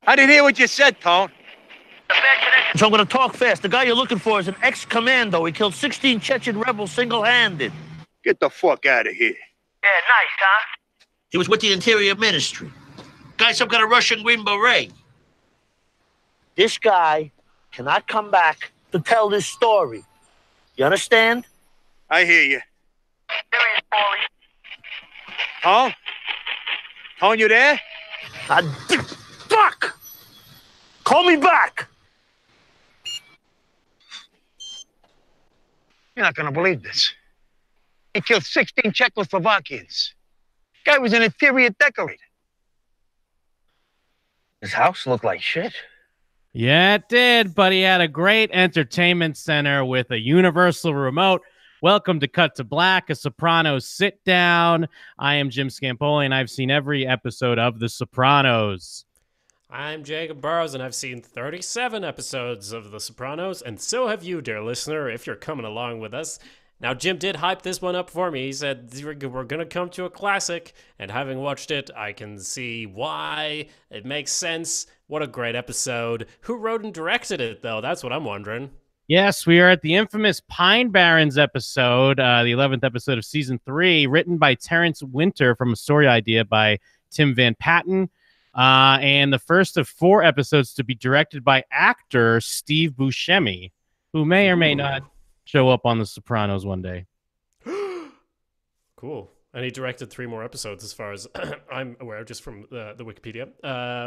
I didn't hear what you said, Tone. So I'm going to talk fast. The guy you're looking for is an ex-commando. He killed 16 Chechen rebels single-handed. Get the fuck out of here. Yeah, nice, huh? He was with the Interior Ministry. Guy's some kind of Russian Green Beret. This guy cannot come back to tell this story. You understand? I hear you. Serious, Paulie. Tone? Tone, you there? Fuck! Call me back! You're not gonna believe this. He killed 16 Czechoslovakians. Guy was an interior decorator. His house looked like shit. Yeah, it did, but he had a great entertainment center with a universal remote. Welcome to Cut to Black, a Sopranos sit-down. I am Jim Scampoli, and I've seen every episode of The Sopranos. I'm Jakob Burrows, and I've seen 37 episodes of The Sopranos, and so have you, dear listener, if you're coming along with us. Now, Jim did hype this one up for me. He said, we're going to come to a classic, and having watched it, I can see why. It makes sense. What a great episode. Who wrote and directed it, though? That's what I'm wondering. Yes, we are at the infamous Pine Barrens episode, the 11th episode of Season 3, written by Terrence Winter from a story idea by Tim Van Patten. And the first of 4 episodes to be directed by actor Steve Buscemi, who may or may not show up on The Sopranos one day. Cool. And he directed 3 more episodes as far as I'm aware, just from the Wikipedia,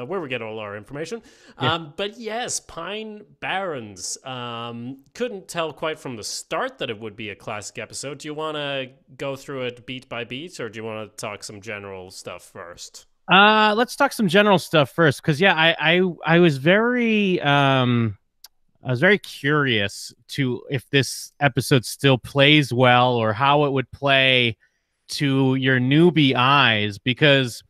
where we get all our information. Yeah. But yes, Pine Barrens. Couldn't tell quite from the start that it would be a classic episode. Do you want to go through it beat by beat, or do you want to talk some general stuff first? Let's talk some general stuff first, because I was very curious to if this episode still plays well or how it would play to your newbie eyes, because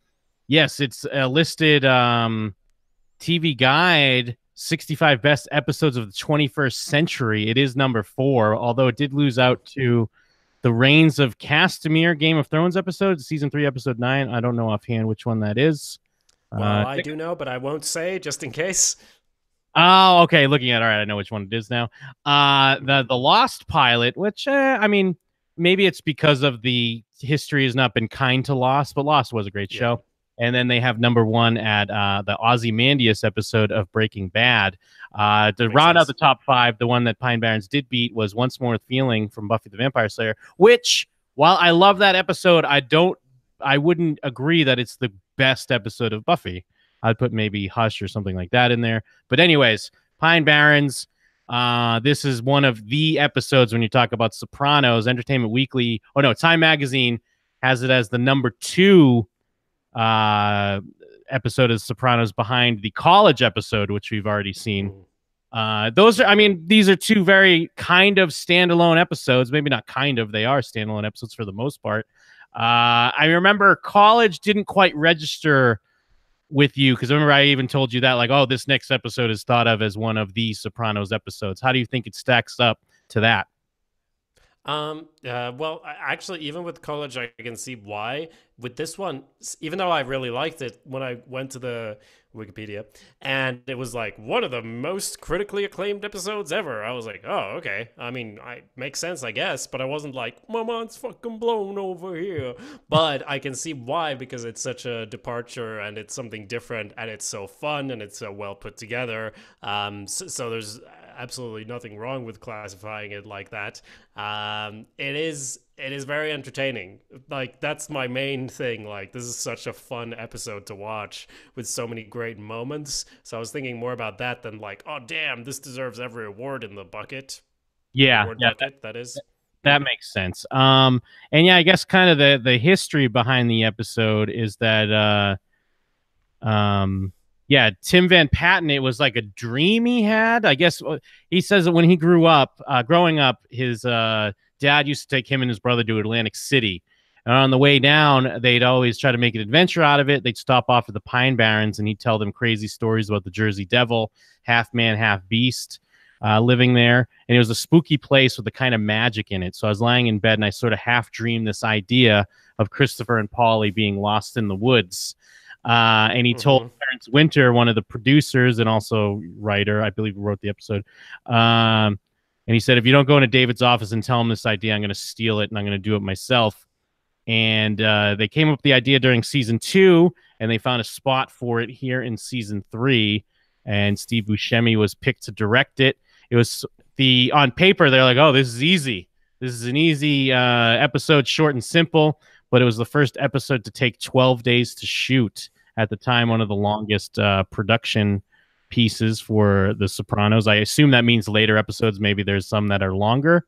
yes, it's a listed TV Guide 65 best episodes of the 21st century. It is number 4, although it did lose out to the Reigns of Castamere Game of Thrones episode, season 3, episode 9. I don't know offhand which one that is. Well, I do know, but I won't say just in case. Oh, okay. Looking at it, all right, I know which one it is now. The Lost pilot, which I mean, maybe it's because of the history has not been kind to Lost, but Lost was a great show. And then they have number 1 at the Ozymandias episode of Breaking Bad. To round out the top 5, the one that Pine Barrens did beat was Once More with Feeling from Buffy the Vampire Slayer, which, while I love that episode, I wouldn't agree that it's the best episode of Buffy. I'd put maybe Hush or something like that in there. But anyways, Pine Barrens, this is one of the episodes when you talk about Sopranos. Entertainment Weekly, Time Magazine has it as the number 2 episode of Sopranos, behind the college episode, which we've already seen. These are 2 very kind of standalone episodes. Maybe not kind of, they are standalone episodes for the most part. I remember college didn't quite register with you, because remember I even told you that, like, oh, this next episode is thought of as one of the Sopranos episodes. How do you think it stacks up to that? Well, actually, even with college, I can see why. With this one, even though I really liked it, when I went to the Wikipedia, and it was like one of the most critically acclaimed episodes ever, I was like, oh, okay. I mean, makes sense, I guess, but I wasn't like, my mind's fucking blown over here. But I can see why, because it's such a departure, and it's something different, and it's so fun, and it's so well put together. So there's absolutely nothing wrong with classifying it like that. It is very entertaining. Like, that's my main thing. Like, this is such a fun episode to watch with so many great moments. So I was thinking more about that than like, oh damn, this deserves every award in the bucket. Bucket, that is. That makes sense. And yeah, I guess kind of the history behind the episode is that Tim Van Patten, it was like a dream he had. I guess he says that when he growing up, his dad used to take him and his brother to Atlantic City. And on the way down, they'd always try to make an adventure out of it. They'd stop off at the Pine Barrens, and he'd tell them crazy stories about the Jersey Devil, half man, half beast, living there. And it was a spooky place with a kind of magic in it. So I was lying in bed, and I sort of half dreamed this idea of Christopher and Paulie being lost in the woods. And he told Terrence Winter, one of the producers and also writer, I believe, who wrote the episode. And he said, if you don't go into David's office and tell him this idea, I'm going to steal it and I'm going to do it myself. And they came up with the idea during season 2, and they found a spot for it here in season 3. And Steve Buscemi was picked to direct it. It was on paper, they're like, oh, this is easy. This is an easy episode, short and simple. But it was the first episode to take 12 days to shoot. At the time, one of the longest production pieces for The Sopranos. I assume that means later episodes. Maybe there's some that are longer.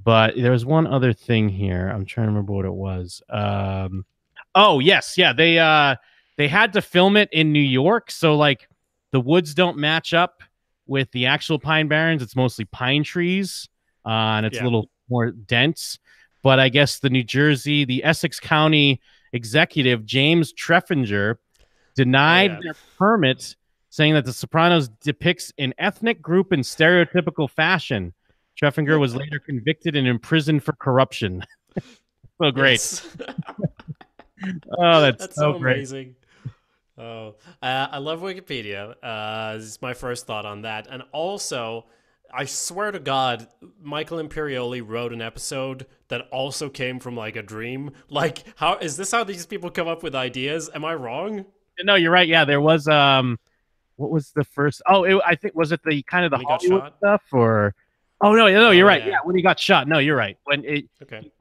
But there was one other thing here. I'm trying to remember what it was. Oh, yes. Yeah, they had to film it in New York. So, like, the woods don't match up with the actual Pine Barrens. It's mostly pine trees, and it's a little more dense. But I guess the Essex County executive, James Treffinger, denied their permit, saying that The Sopranos depicts an ethnic group in stereotypical fashion. Treffinger was later convicted and imprisoned for corruption. So great. Yes. Oh, that's so great. Amazing. Oh, I love Wikipedia. This is my first thought on that. And also, I swear to God, Michael Imperioli wrote an episode that also came from like a dream. Like, how is this how these people come up with ideas? Am I wrong? No, you're right. Yeah, there was what was the first? Oh, I think was it the kind of the Hollywood stuff or? Oh no, you're right. Yeah, when he got shot. No, you're right. When he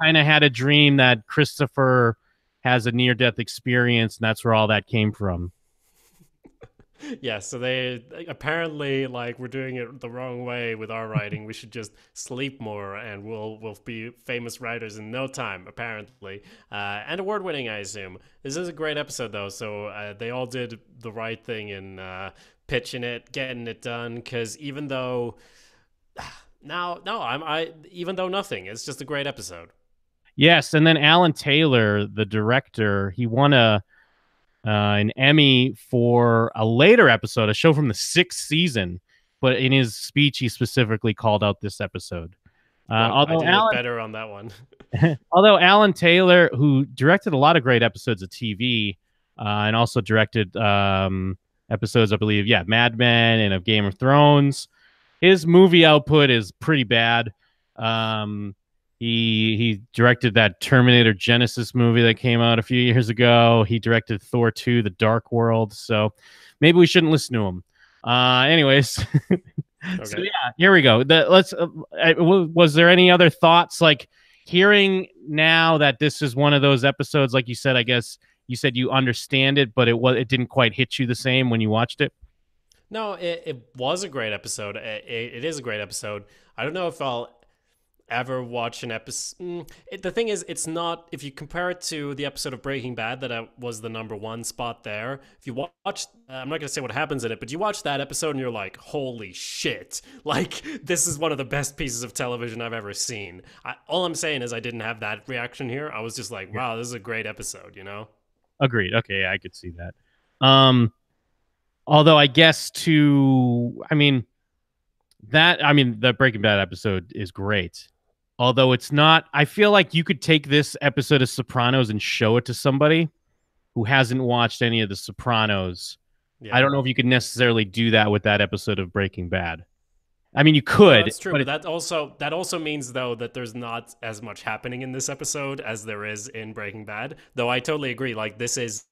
kind of had a dream that Christopher has a near-death experience, and that's where all that came from. Yeah, so they apparently like we're doing it the wrong way with our writing. We should just sleep more, and we'll be famous writers in no time, apparently, and award-winning, I assume. This is a great episode, though. So they all did the right thing in pitching it, getting it done. Because even though even though nothing, it's just a great episode. Yes, and then Alan Taylor, the director, he won an Emmy for a later episode, a show from the 6th season. But in his speech, he specifically called out this episode. Although I did better on that one. Although Alan Taylor, who directed a lot of great episodes of TV, and also directed episodes, I believe, Mad Men and of Game of Thrones, his movie output is pretty bad. He directed that Terminator Genesis movie that came out a few years ago. He directed Thor 2, The Dark World. So maybe we shouldn't listen to him. Anyways, so here we go. Was there any other thoughts? Like hearing now that this is one of those episodes, like you said, I guess you said you understand it, but it didn't quite hit you the same when you watched it. No, it was a great episode. It is a great episode. I don't know if I'll ever watch an episode. The thing is, it's not, if you compare it to the episode of Breaking Bad that was the #1 spot there, if you watch, I'm not going to say what happens in it, but you watch that episode and you're like, holy shit, like, this is one of the best pieces of television I've ever seen. All I'm saying is I didn't have that reaction here. I was just like, wow, this is a great episode, you know? Agreed. Okay, I could see that. Although I guess the Breaking Bad episode is great. Although it's not, I feel like you could take this episode of Sopranos and show it to somebody who hasn't watched any of the Sopranos. Yeah. I don't know if you could necessarily do that with that episode of Breaking Bad. I mean, you could. No, that's true, but that also means, though, that there's not as much happening in this episode as there is in Breaking Bad. Though I totally agree. Like, this is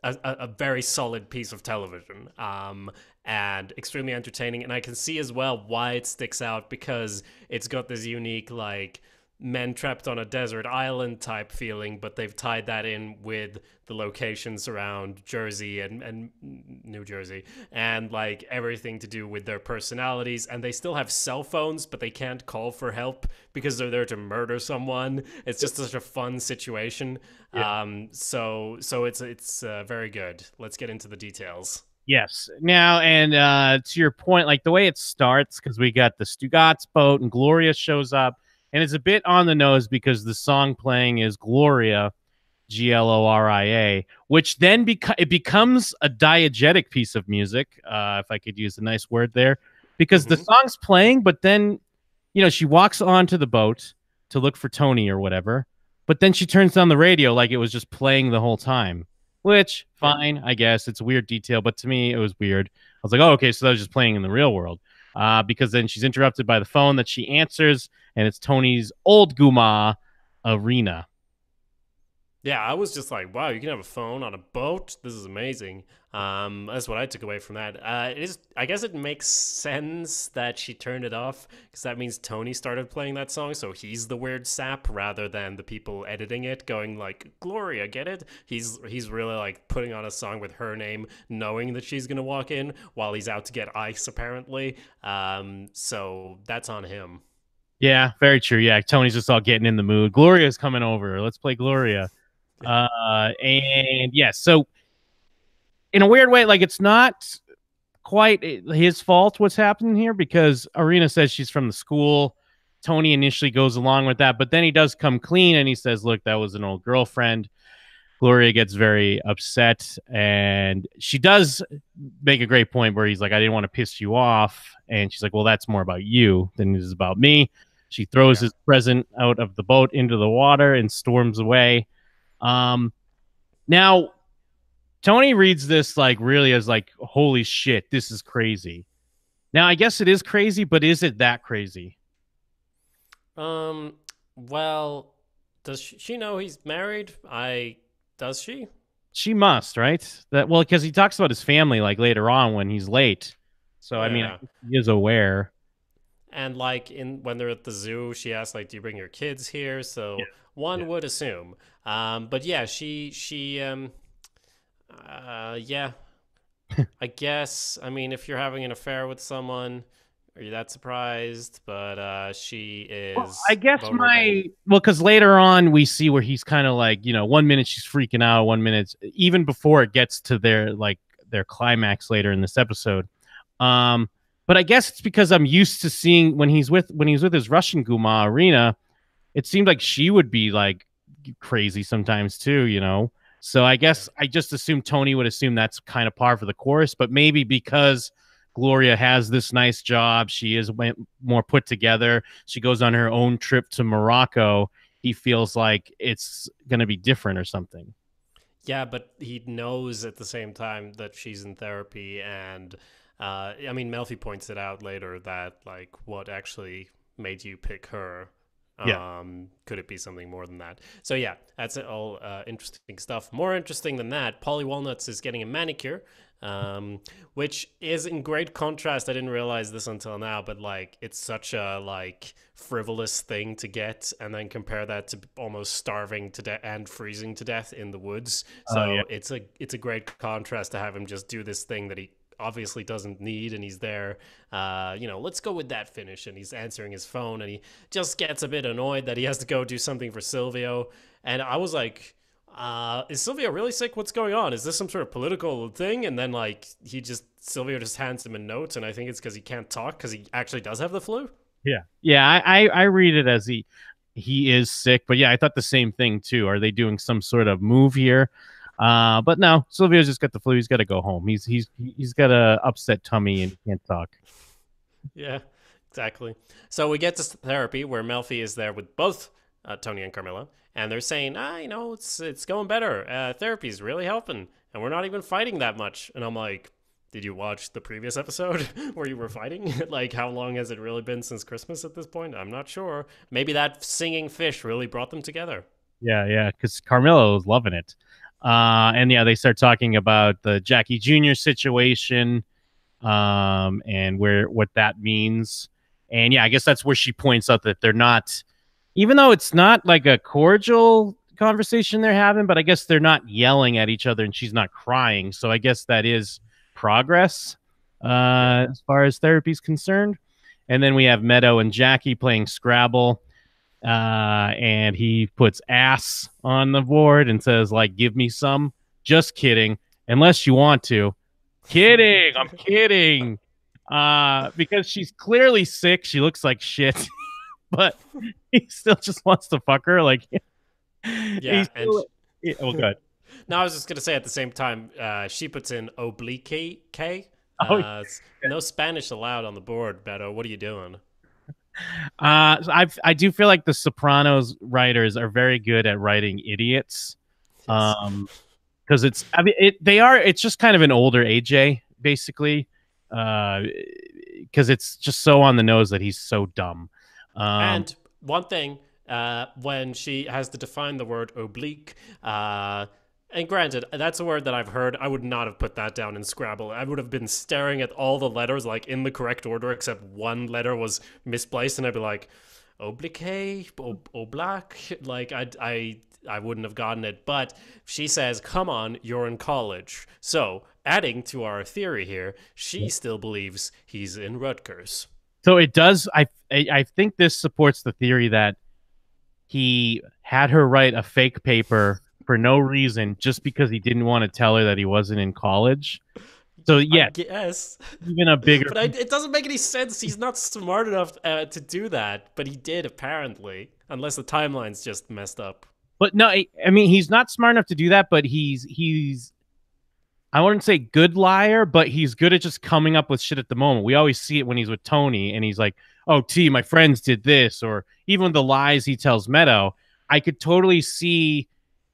a very solid piece of television. And extremely entertaining, and I can see as well why it sticks out, because it's got this unique, like, men trapped on a desert island type feeling, but they've tied that in with the locations around Jersey and New Jersey, and like everything to do with their personalities. And they still have cell phones, but they can't call for help because they're there to murder someone. It's just such a fun situation. So it's very good. Let's get into the details. Yes. Now, and to your point, like the way it starts, because we got the Stugatz boat and Gloria shows up, and it's a bit on the nose because the song playing is Gloria, Gloria, which then it becomes a diegetic piece of music, if I could use a nice word there, because the song's playing, but then, she walks onto the boat to look for Tony or whatever, but then she turns down the radio like it was just playing the whole time. Which, fine, I guess. It's a weird detail, but to me, it was weird. I was like, oh, okay, so that was just playing in the real world. Because then she's interrupted by the phone that she answers, and it's Tony's old Guma, Arena. Yeah, I was just like, wow, you can have a phone on a boat. This is amazing. That's what I took away from that. I guess it makes sense that she turned it off because that means Tony started playing that song, so he's the weird sap rather than the people editing it going like, Gloria, get it? He's really like putting on a song with her name, knowing that she's gonna walk in while he's out to get ice apparently. So that's on him. Yeah, very true. Yeah, Tony's just all getting in the mood. Gloria's coming over. Let's play Gloria. And yes, so in a weird way, like it's not quite his fault what's happening here because Arena says she's from the school. Tony initially goes along with that, but then he does come clean and he says, look, that was an old girlfriend. Gloria gets very upset and she does make a great point where he's like, I didn't want to piss you off. And she's like, well, that's more about you than it is about me. She throws his present out of the boat into the water and storms away. Now Tony reads this like really as like, holy shit, this is crazy. Now I guess it is crazy, but is it that crazy? Well, does she know he's married? Does she? She must, right? Because he talks about his family like later on when he's late. So I mean, he is aware. And like when they're at the zoo, she asks like, "Do you bring your kids here?" So one would assume. But yeah, yeah. I guess. I mean, if you're having an affair with someone, are you that surprised? But she is. Well, I guess because later on we see where he's kind of like, 1 minute she's freaking out, 1 minute, even before it gets to their climax later in this episode. But I guess it's because I'm used to seeing when he's with his Russian Guma Arena, it seemed like she would be like crazy sometimes too, So I guess I just assumed Tony would assume that's kind of par for the course, but maybe because Gloria has this nice job, she is more put together, she goes on her own trip to Morocco, he feels like it's going to be different or something. Yeah, but he knows at the same time that she's in therapy and I mean, Melfi points it out later that like what actually made you pick her. Could it be something more than that? So yeah, that's all interesting stuff. More interesting than that, Polly Walnuts is getting a manicure, which is in great contrast. I didn't realize this until now, but like it's such a like frivolous thing to get, and then compare that to almost starving to death and freezing to death in the woods. So it's a great contrast to have him just do this thing that he obviously doesn't need, and he's there let's go with that finish, and he's answering his phone and he just gets a bit annoyed that he has to go do something for Silvio. And I was like, is Silvio really sick? What's going on? Is this some sort of political thing? And then like Silvio just hands him a note, and I think it's because he can't talk because he actually does have the flu. I read it as he is sick, but yeah, I thought the same thing too. Are they doing some sort of move here? But no, Silvio's just got the flu. He's got to go home. He's got a upset tummy and he can't talk. Yeah, exactly. So we get to therapy where Melfi is there with both Tony and Carmilla, and they're saying, it's going better. Therapy's really helping, and we're not even fighting that much. And I'm like, did you watch the previous episode where you were fighting? Like, how long has it really been since Christmas at this point? I'm not sure. Maybe that singing fish really brought them together. Yeah, because Carmilla was loving it. And yeah, they start talking about the Jackie Jr. situation, and what that means. And yeah, I guess that's where she points out that they're not, even though it's not like a cordial conversation they're having, but I guess they're not yelling at each other and she's not crying. So I guess that is progress, as far as therapy's concerned. And then we have Meadow and Jackie playing Scrabble. And he puts ass on the board and says, like, give me some. Just kidding. Unless you want to. Kidding. I'm kidding. Because she's clearly sick. She looks like shit. But he still just wants to fuck her. Like, yeah. Good. No, I was just going to say at the same time, she puts in oblique K. No Spanish allowed on the board, Beto. What are you doing? I do feel like the Sopranos writers are very good at writing idiots. Yes. Because it's just kind of an older AJ basically, because it's just so on the nose that he's so dumb. And one thing, when she has to define the word oblique, and granted, that's a word that I've heard. I would not have put that down in Scrabble. I would have been staring at all the letters like in the correct order, except one letter was misplaced, and I'd be like, oblique, oblak. Like I wouldn't have gotten it. But she says, "Come on, you're in college." So adding to our theory here, she still believes he's in Rutgers. So it does. I think this supports the theory that he had her write a fake paper for no reason, just because he didn't want to tell her that he wasn't in college. So yeah, yes, even a bigger. But it doesn't make any sense. He's not smart enough to do that, but he did apparently, unless the timeline's just messed up. But no, I mean he's not smart enough to do that. But he's I wouldn't say good liar, but he's good at just coming up with shit at the moment. We always see it when he's with Tony, and he's like, "Oh, T, my friends did this," or even the lies he tells Meadow. I could totally see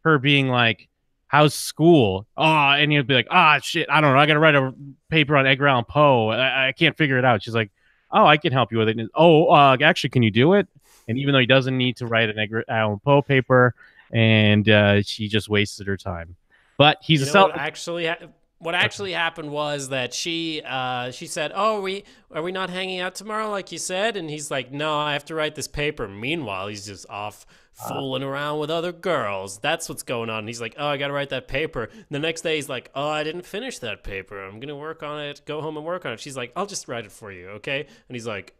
her being like, "How's school?" Oh, and he'll be like, "Ah, shit, I don't know. I got to write a paper on Edgar Allan Poe. I can't figure it out." She's like, "Oh, I can help you with it." And, "Oh, actually, can you do it?" And even though he doesn't need to write an Edgar Allan Poe paper, and she just wasted her time. But he's what actually happened was that she said, "Oh, are we not hanging out tomorrow like you said?" And he's like, "No, I have to write this paper." Meanwhile, he's just off fooling around with other girls. That's what's going on. And he's like, "Oh, I got to write that paper." And the next day, he's like, "Oh, I didn't finish that paper. I'm gonna work on it. Go home and work on it." She's like, "I'll just write it for you, okay?" And he's like,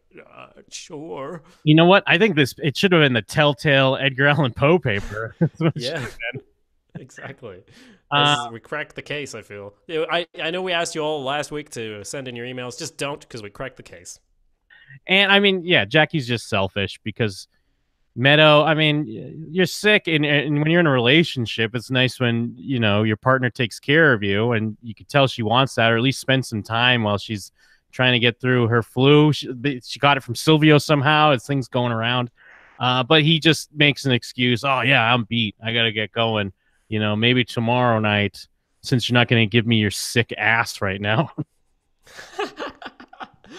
"Sure." You know what? I think it should have been the Telltale Edgar Allan Poe paper. Yeah. Exactly. We cracked the case, I feel. I know we asked you all last week to send in your emails. Just don't, because we cracked the case. And I mean, yeah, Jackie's just selfish because Meadow, I mean, you're sick, and when you're in a relationship, it's nice when, your partner takes care of you, and you can tell she wants that, or at least spend some time while she's trying to get through her flu. She got it from Silvio somehow. It's things going around. But he just makes an excuse. "Oh, yeah, I'm beat. I got to get going. Maybe tomorrow night, since you're not going to give me your sick ass right now."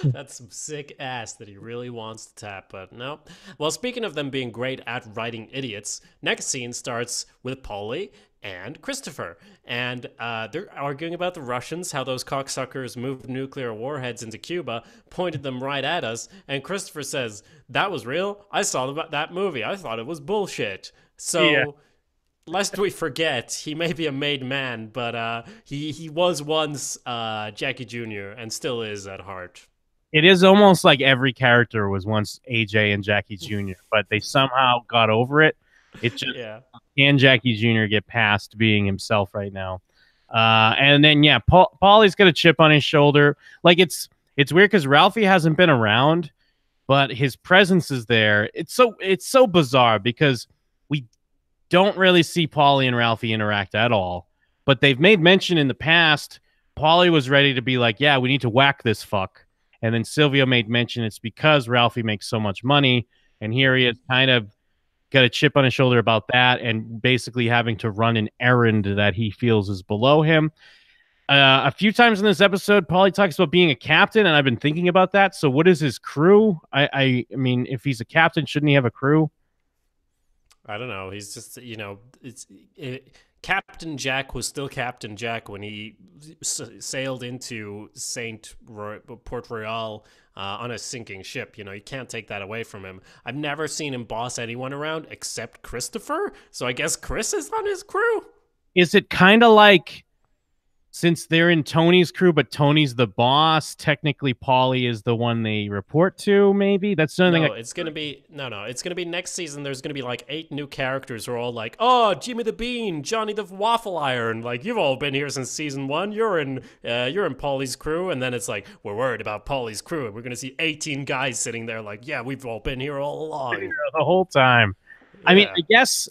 That's some sick ass that he really wants to tap, but no. Well, speaking of them being great at writing idiots, next scene starts with Paulie and Christopher. And they're arguing about the Russians, how those cocksuckers moved nuclear warheads into Cuba, pointed them right at us, and Christopher says, "That was real? I saw that movie. I thought it was bullshit." So... yeah. Lest we forget, he may be a made man, but he was once Jackie Jr. and still is at heart. It is almost like every character was once AJ and Jackie Jr., but they somehow got over it. It just can Jackie Jr. get past being himself right now? And then Paulie's got a chip on his shoulder. Like it's weird because Ralphie hasn't been around, but his presence is there. It's so bizarre because we don't really see Paulie and Ralphie interact at all, but they've made mention in the past. Paulie was ready to be like, "Yeah, we need to whack this fuck." And then Silvio made mention it's because Ralphie makes so much money. And here he is kind of got a chip on his shoulder about that and basically having to run an errand that he feels is below him. A few times in this episode, Paulie talks about being a captain, and I've been thinking about that. So what is his crew? I mean, if he's a captain, shouldn't he have a crew? I don't know. He's just, Captain Jack was still Captain Jack when he sailed into Port Royal on a sinking ship. You can't take that away from him. I've never seen him boss anyone around except Christopher. So I guess Chris is on his crew. Is it kind of like, since they're in Tony's crew, but Tony's the boss, technically Paulie is the one they report to, maybe? That's something. No, it's going to be it's going to be next season. There's going to be like 8 new characters who are all like, "Oh, Jimmy the Bean, Johnny the Waffle Iron. Like, you've all been here since season 1. You're in Paulie's crew." And then it's like, we're worried about Paulie's crew. And we're going to see 18 guys sitting there like, "Yeah, we've all been here all along." The whole time. Yeah. I mean, I guess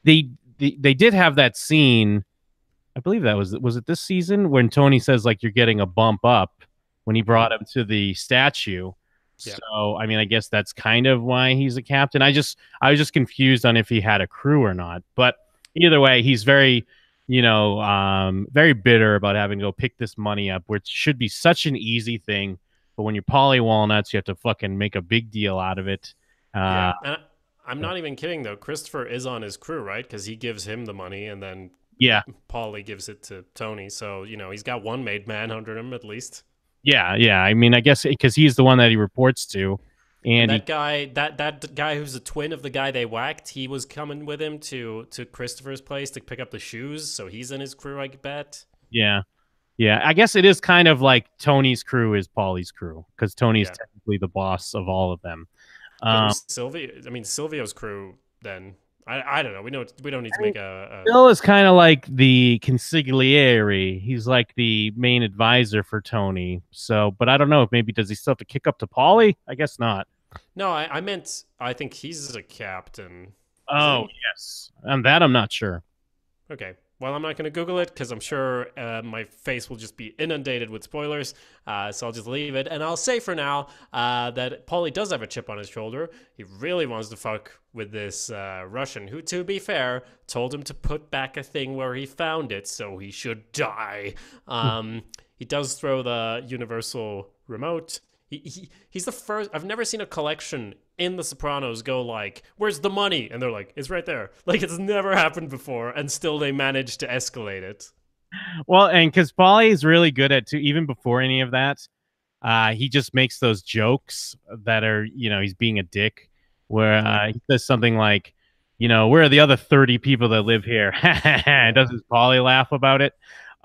they did have that scene. I believe that was it this season when Tony says, like, you're getting a bump up when he brought him to the statue. Yeah. So, I mean, I guess that's kind of why he's a captain. I was just confused on if he had a crew or not. But either way, he's very, very bitter about having to go pick this money up, which should be such an easy thing. But when you're Polly Walnuts, you have to fucking make a big deal out of it. Yeah. And I'm not even kidding though. Christopher is on his crew, right? Because he gives him the money, and then Yeah. Paulie gives it to Tony. So he's got one made man under him at least. Yeah. I mean, I guess because he's the one that he reports to, and that guy, that guy who's a twin of the guy they whacked, he was coming with him to Christopher's place to pick up the shoes. So he's in his crew, I bet. Yeah. I guess it is kind of like Tony's crew is Paulie's crew because Tony's technically the boss of all of them. But who's Sylvia? I mean, Silvio's crew. Then I don't know. We don't need to make a. Bill is kind of like the consigliere. He's like the main advisor for Tony. So, but I don't know if maybe does he still have to kick up to Paulie? I guess not. No, I meant I think he's a captain. Oh yes, that I'm not sure. Okay. Well, I'm not going to Google it because I'm sure my face will just be inundated with spoilers. So I'll just leave it. And I'll say for now that Paulie does have a chip on his shoulder. He really wants to fuck with this Russian who, to be fair, told him to put back a thing where he found it, so he should die. He does throw the universal remote. He's the first. I've never seen a collection in The Sopranos go like, "Where's the money?" And they're like, "It's right there." Like it's never happened before, and still they managed to escalate it. Well, and because Paulie is really good at even before any of that, he just makes those jokes that are he's being a dick. Where he says something like, "Where are the other 30 people that live here?" Does his Paulie laugh about it?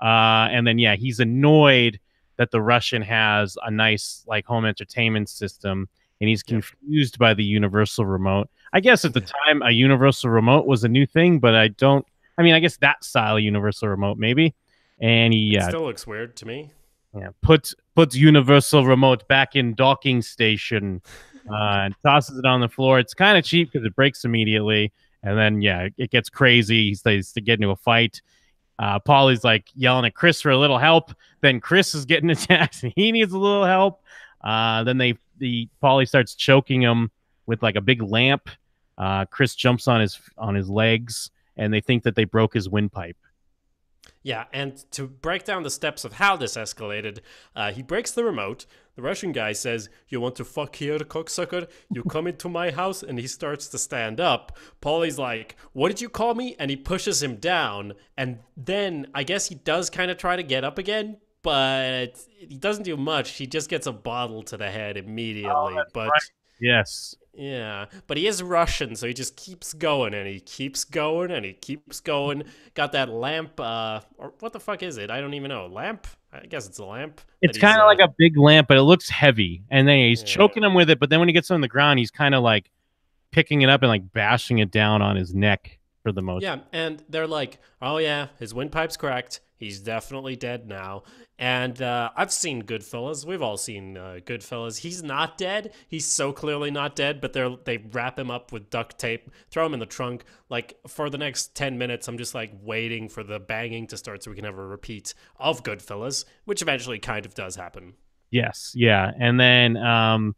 And then he's annoyed that the Russian has a nice like home entertainment system, and he's confused by the universal remote. I guess at the time a universal remote was a new thing, but I guess that style of universal remote maybe. And he it still looks weird to me. Yeah, puts universal remote back in docking station, and tosses it on the floor. It's kind of cheap because it breaks immediately, and then it gets crazy. He starts to get into a fight. Paulie's like yelling at Chris for a little help. Then Chris is getting attacked. And he needs a little help. Then Paulie starts choking him with like a big lamp. Chris jumps on his legs, and they think that they broke his windpipe. Yeah, and to break down the steps of how this escalated, he breaks the remote. The Russian guy says, "You want to fuck here, cocksucker? You come into my house," and he starts to stand up. Paulie's like, "What did you call me?" And he pushes him down. And then I guess he does kind of try to get up again, but he doesn't do much. He just gets a bottle to the head immediately. But right. Yes. Yeah, but he is Russian, so he just keeps going, and he keeps going, and he keeps going. Got that lamp, or what the fuck is it? I don't even know. Lamp? I guess it's a lamp. It's kind of like a big lamp, but it looks heavy. And then he's choking him with it, but then when he gets on the ground, he's kind of like picking it up and like bashing it down on his neck for the most. Yeah, and they're like, "Oh yeah, his windpipe's cracked. He's definitely dead now." And I've seen Goodfellas. We've all seen Goodfellas. He's not dead. He's so clearly not dead, but they wrap him up with duct tape, throw him in the trunk. Like, for the next 10 minutes, I'm just, like, waiting for the banging to start so we can have a repeat of Goodfellas, which eventually kind of does happen. Yes, yeah. And then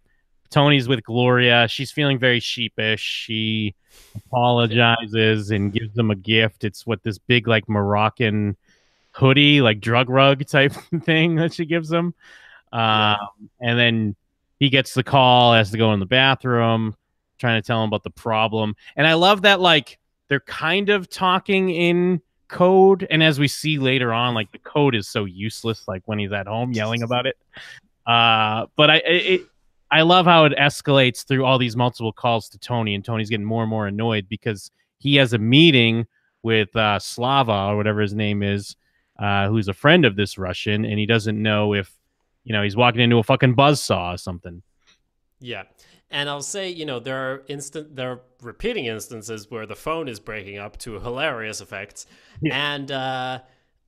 Tony's with Gloria. She's feeling very sheepish. She apologizes and gives them a gift. It's this big, like, Moroccan hoodie, like drug rug type thing that she gives him. And then he gets the call, has to go in the bathroom, trying to tell him about the problem. And I love that, like, they're kind of talking in code. And as we see later on, like, the code is so useless, like when he's at home yelling about it. But I love how it escalates through all these multiple calls to Tony, and Tony's getting more and more annoyed because he has a meeting with Slava, or whatever his name is, who's a friend of this Russian, and he doesn't know if, he's walking into a fucking buzzsaw or something. Yeah. And I'll say, there are repeating instances where the phone is breaking up to hilarious effects. Yeah.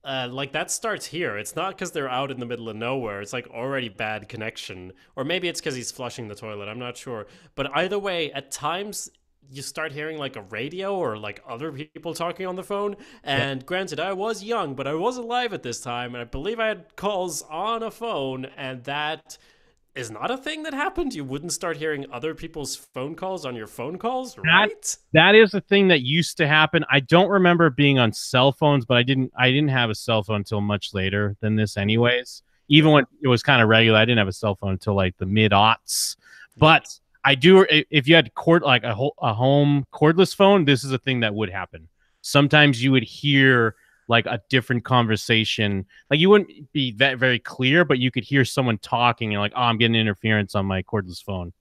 And like that starts here. It's not because they're out in the middle of nowhere. It's like already bad connection. Or maybe it's because he's flushing the toilet. I'm not sure. But either way, at times you start hearing like a radio or like other people talking on the phone. And granted, I was young, but I was alive at this time. And I believe I had calls on a phone, and that is not a thing that happened. You wouldn't start hearing other people's phone calls on your phone calls, right? That is a thing that used to happen. I don't remember it being on cell phones, but I didn't have a cell phone until much later than this anyways. Even when it was kind of regular, I didn't have a cell phone until like the mid-aughts. But I do, if you had like a home cordless phone, this is a thing that would happen. Sometimes you would hear like a different conversation. Like you wouldn't be that very clear, but you could hear someone talking and like, oh, I'm getting interference on my cordless phone.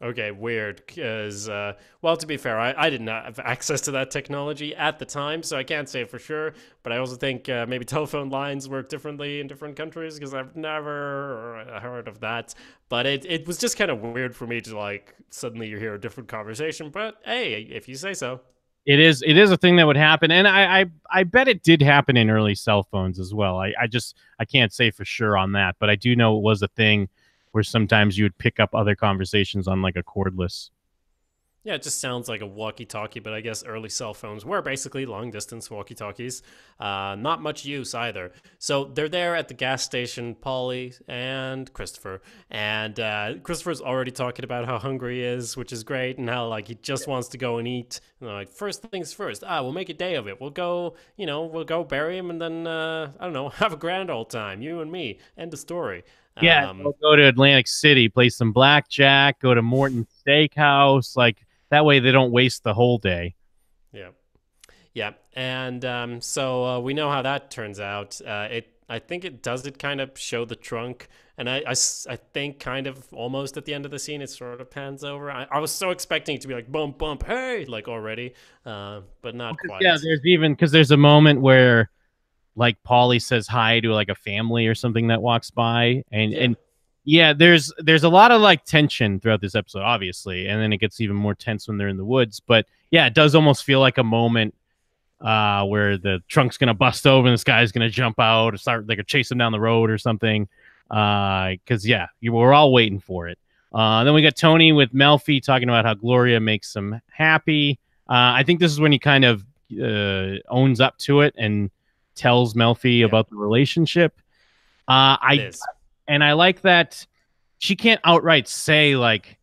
Okay, weird, because, well, to be fair, I did not have access to that technology at the time, so I can't say for sure, but I also think maybe telephone lines work differently in different countries, because I've never heard of that, but it was just kind of weird for me to, like, suddenly you hear a different conversation, but hey, if you say so. It is a thing that would happen, and I bet it did happen in early cell phones as well. I can't say for sure on that, but I do know it was a thing where sometimes you would pick up other conversations on like a cordless. Yeah, it just sounds like a walkie-talkie, but I guess early cell phones were basically long-distance walkie-talkies. Not much use either. So they're there at the gas station, Polly and Christopher, and Christopher's already talking about how hungry he is, which is great, and how like he just wants to go and eat. And like, first things first. We'll make a day of it. We'll go, we'll go bury him, and then I don't know, have a grand old time, you and me. End of story. Yeah, we'll go to Atlantic City, play some blackjack, go to Morton's Steakhouse. Like that way, they don't waste the whole day. Yeah, and so we know how that turns out. I think it does. It kind of show the trunk, and I think kind of almost at the end of the scene, it sort of pans over. I was so expecting it to be like bump bump, hey, like already, but not quite. Yeah, there's a moment where like Paulie says hi to like a family or something that walks by, and there's a lot of like tension throughout this episode, obviously, and then it gets even more tense when they're in the woods. But yeah, it does almost feel like a moment where the trunk's gonna bust over and this guy's gonna jump out or start like chase him down the road or something. Because we're all waiting for it. Then we got Tony with Melfi talking about how Gloria makes him happy. I think this is when he kind of owns up to it and tells Melfi about the relationship. I like that she can't outright say like,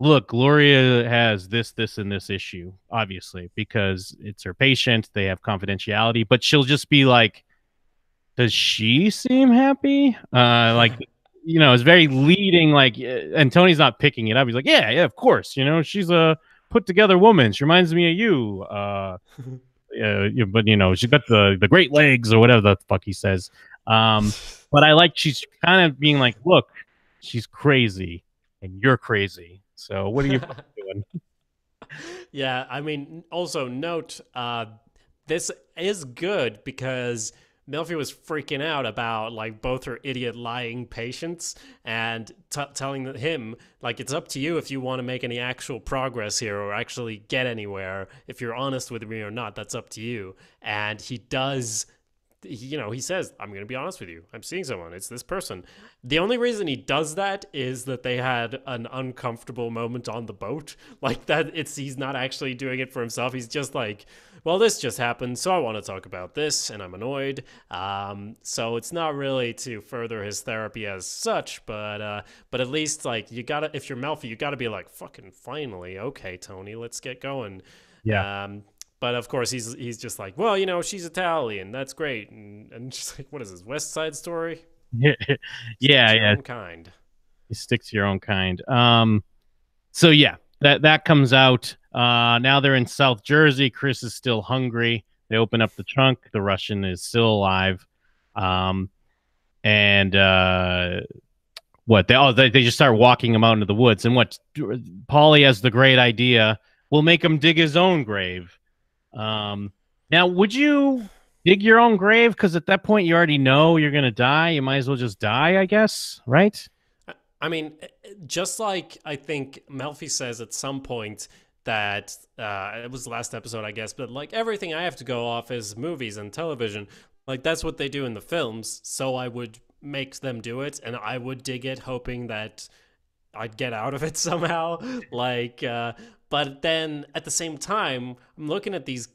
look, Gloria has this, and this issue, obviously, because it's her patient. They have confidentiality, but she'll just be like, does she seem happy? It's very leading, like, and Tony's not picking it up. He's like, yeah, of course. She's a put together woman. She reminds me of you. But she's got the great legs or whatever the fuck he says. But I like she's kind of being like, look, she's crazy and you're crazy. So what are you doing? Yeah, I mean, also note, this is good because Melfi was freaking out about like both her idiot lying patients and telling him like, it's up to you if you want to make any actual progress here or actually get anywhere. If you're honest with me or not, that's up to you. And he does, he says, I'm going to be honest with you. I'm seeing someone. It's this person. The only reason he does that is that they had an uncomfortable moment on the boat. Like that, he's not actually doing it for himself. He's just like, well, this just happened, so I want to talk about this, and I'm annoyed. So it's not really to further his therapy as such, but at least like if you're Melfi, you gotta be like, fucking finally, okay, Tony, let's get going. Yeah. But of course he's just like, well, she's Italian, that's great, and just like, what is this, West Side Story? Yeah. Own kind. You stick to your own kind. So yeah, that comes out. Now they're in South Jersey. Chris is still hungry. They open up the trunk. The Russian is still alive. And they just start walking him out into the woods. And what Paulie has the great idea. We'll make him dig his own grave. Now, would you dig your own grave? Because at that point, you already know you're going to die. You might as well just die, I guess, right? I mean, just like I think Melfi says at some point that it was the last episode, I guess, but like everything I have to go off is movies and television. Like that's what they do in the films. So I would make them do it, and I would dig it, hoping that I'd get out of it somehow. But then at the same time, I'm looking at these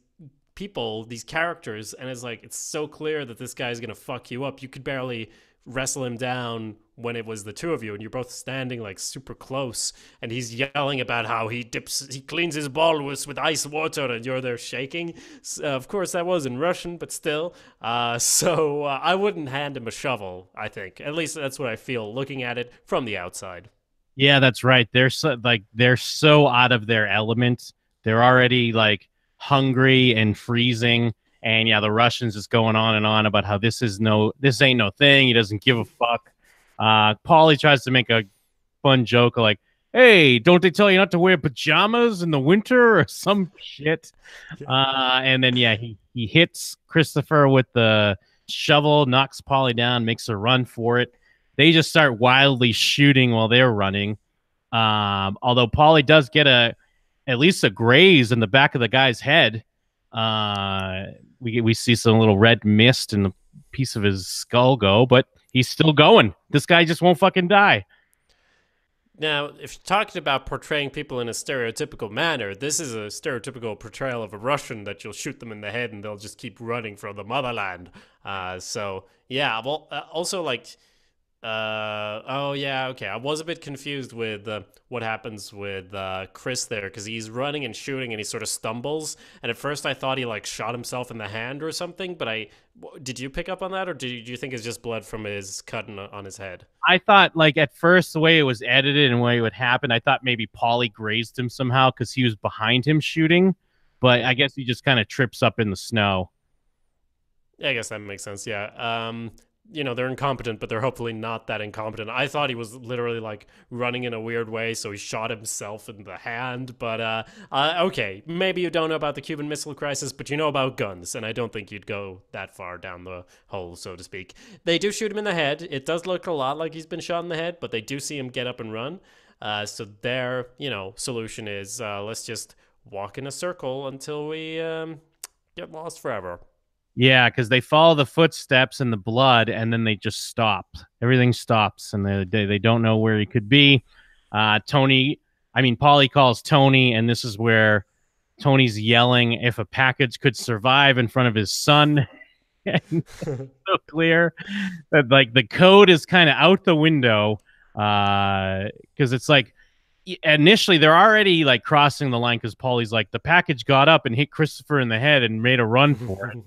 people, these characters, and it's so clear that this guy's gonna fuck you up. You could barely wrestle him down when it was the two of you, and you're both standing like super close, and he's yelling about how he cleans his balls with ice water, and you're there shaking. Of course, that was in Russian, but still. So I wouldn't hand him a shovel. I think, at least that's what I feel looking at it from the outside. Yeah, that's right. They're so out of their element. They're already like hungry and freezing. And yeah, the Russians is going on and on about how this ain't no thing. He doesn't give a fuck. Paulie tries to make a fun joke like, hey, don't they tell you not to wear pajamas in the winter or some shit? And then, yeah, he hits Christopher with the shovel, knocks Paulie down, makes a run for it. They just start wildly shooting while they're running. Although Paulie does get at least a graze in the back of the guy's head. We see some little red mist and a piece of his skull go, but he's still going. This guy just won't fucking die. Now, if you're talking about portraying people in a stereotypical manner, this is a stereotypical portrayal of a Russian that you'll shoot them in the head and they'll just keep running for the motherland. So yeah, well, also like. Oh yeah, okay. I was a bit confused with what happens with Chris there, because he's running and shooting and he sort of stumbles, and at first I thought he like shot himself in the hand or something, but did you pick up on that, or do you think it's just blood from his cut on his head? I thought like at first the way it was edited and the way it would happen, I thought maybe Paulie grazed him somehow because he was behind him shooting, but I guess he just kind of trips up in the snow. Yeah, I guess that makes sense. Yeah. They're incompetent, but they're hopefully not that incompetent. I thought he was literally like running in a weird way, so he shot himself in the hand. But okay, maybe you don't know about the Cuban Missile Crisis, but you know about guns, and I don't think you'd go that far down the hole, so to speak. They do shoot him in the head. It does look a lot like he's been shot in the head, but they do see him get up and run. So their, solution is let's just walk in a circle until we get lost forever. Yeah, because they follow the footsteps and the blood, and then they just stop. Everything stops, and they don't know where he could be. Paulie calls Tony, and this is where Tony's yelling if a package could survive in front of his son. So clear that like the code is kind of out the window, because it's like initially they're already like crossing the line because Paulie's like the package got up and hit Christopher in the head and made a run for it.